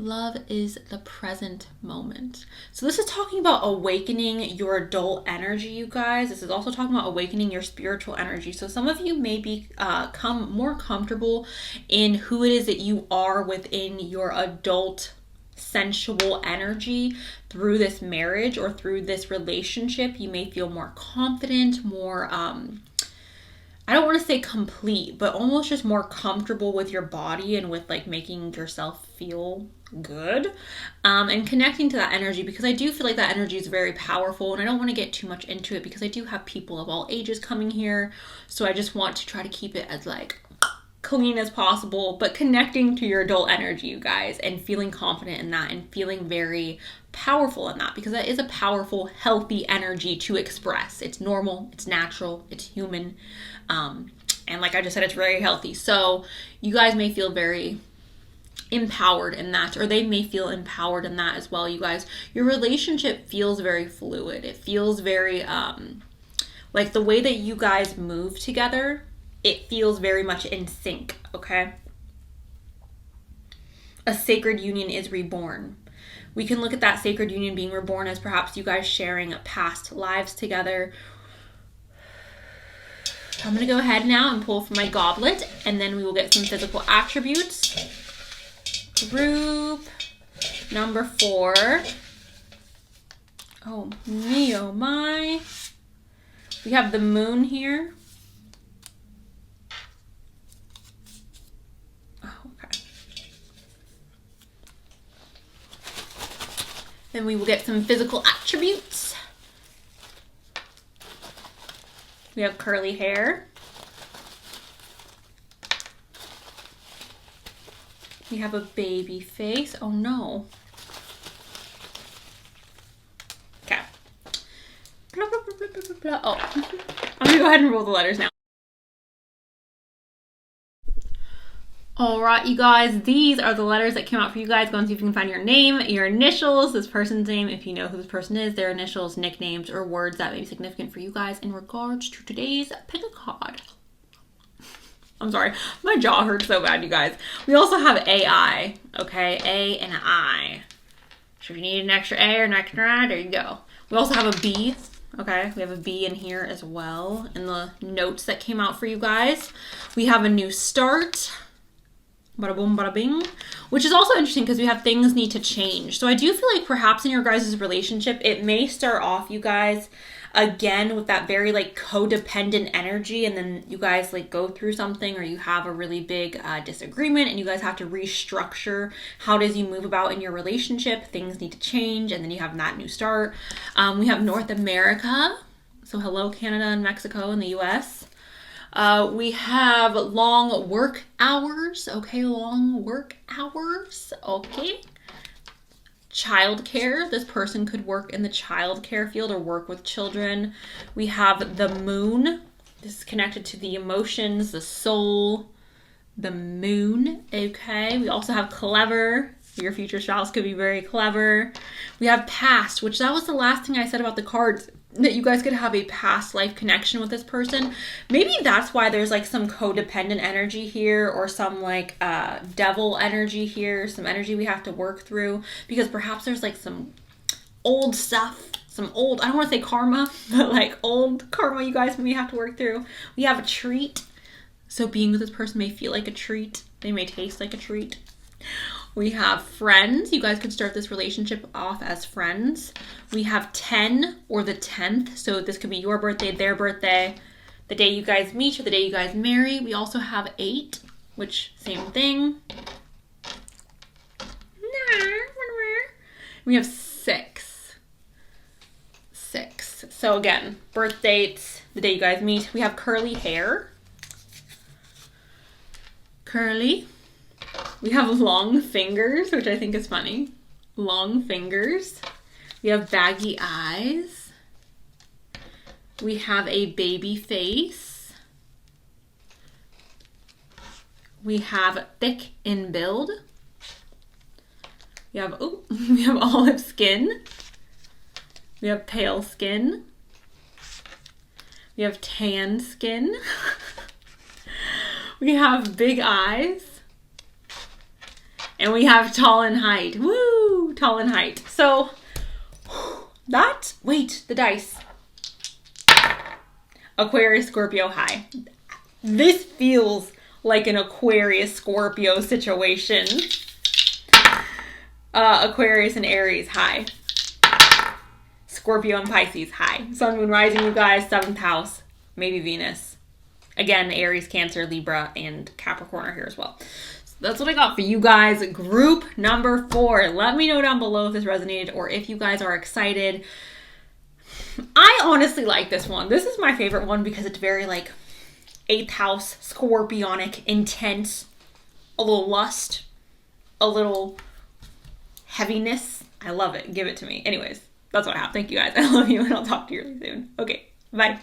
Love is the present moment. So this is talking about awakening your adult energy, you guys. This is also talking about awakening your spiritual energy. So some of you may become more comfortable in who it is that you are within your adult sensual energy through this marriage or through this relationship. You may feel more confident, more I don't want to say complete, but almost just more comfortable with your body and with like making yourself feel good, and connecting to that energy, because I do feel like that energy is very powerful, and I don't want to get too much into it because I do have people of all ages coming here. So I just want to try to keep it as like clean as possible, but connecting to your adult energy, you guys, and feeling confident in that and feeling very powerful in that, because that is a powerful, healthy energy to express. It's normal, it's natural, it's human. And like I just said, it's very healthy. So you guys may feel very empowered in that, or they may feel empowered in that as well, you guys. Your relationship feels very fluid. It feels very, like the way that you guys move together, it feels very much in sync, okay? A sacred union is reborn. We can look at that sacred union being reborn as perhaps you guys sharing past lives together. I'm going to go ahead now and pull from my goblet, and then we will get some physical attributes. Group number 4. Oh me, oh my. We have the moon here. Oh, okay. Then we will get some physical attributes. We have curly hair. We have a baby face. Oh no. Okay. Blah, blah, blah, blah, blah, blah. Oh, I'm gonna go ahead and roll the letters now. All right, you guys, these are the letters that came out for you guys. Go and see if you can find your name, your initials, this person's name, if you know who this person is, their initials, nicknames, or words that may be significant for you guys in regards to today's pick a card. I'm sorry, my jaw hurts so bad, you guys. We also have AI, okay? A and I. So if you need an extra A or an extra I, there you go. We also have a B, okay? We have a B in here as well in the notes that came out for you guys. We have a new start. Bada boom, bada bing. Which is also interesting because we have things need to change. So I do feel like perhaps in your guys' relationship, it may start off, you guys, again with that very like codependent energy, and then you guys like go through something or you have a really big disagreement and you guys have to restructure how it is you move about in your relationship. Things need to change, and then you have that new start. We have North America. So hello, Canada and Mexico and the US. We have long work hours. Okay, long work hours. Okay. Childcare. This person could work in the childcare field or work with children. We have the moon. This is connected to the emotions, the soul, the moon. Okay. We also have clever. Your future spouse could be very clever. We have past, which that was the last thing I said about the cards, that you guys could have a past life connection with this person. Maybe that's why there's like some codependent energy here, or some like devil energy here, some energy we have to work through, because perhaps there's like some old stuff, some old, I don't want to say karma, but like old karma you guys may have to work through. We have a treat. So being with this person may feel like a treat. They may taste like a treat. We have friends. You guys could start this relationship off as friends. We have 10 or the 10th. So this could be your birthday, their birthday, the day you guys meet, or the day you guys marry. We also have 8, which same thing. We have 6. 6. So again, birth dates, the day you guys meet. We have curly hair. Curly. We have long fingers, which I think is funny. Long fingers. We have baggy eyes. We have a baby face. We have thick in build. We have olive skin. We have pale skin. We have tan skin. We have big eyes. And we have tall in height. Woo! Tall in height. So the dice. Aquarius, Scorpio, high. This feels like an Aquarius, Scorpio situation. Aquarius and Aries, high. Scorpio and Pisces, high. Sun, Moon, Rising, you guys, 7th house. Maybe Venus. Again, Aries, Cancer, Libra, and Capricorn are here as well. That's what I got for you guys. Group number 4. Let me know down below if this resonated or if you guys are excited. I honestly like this one. This is my favorite one because it's very like 8th house, scorpionic, intense, a little lust, a little heaviness. I love it. Give it to me. Anyways, that's what I have. Thank you guys. I love you, and I'll talk to you really soon. Okay, bye.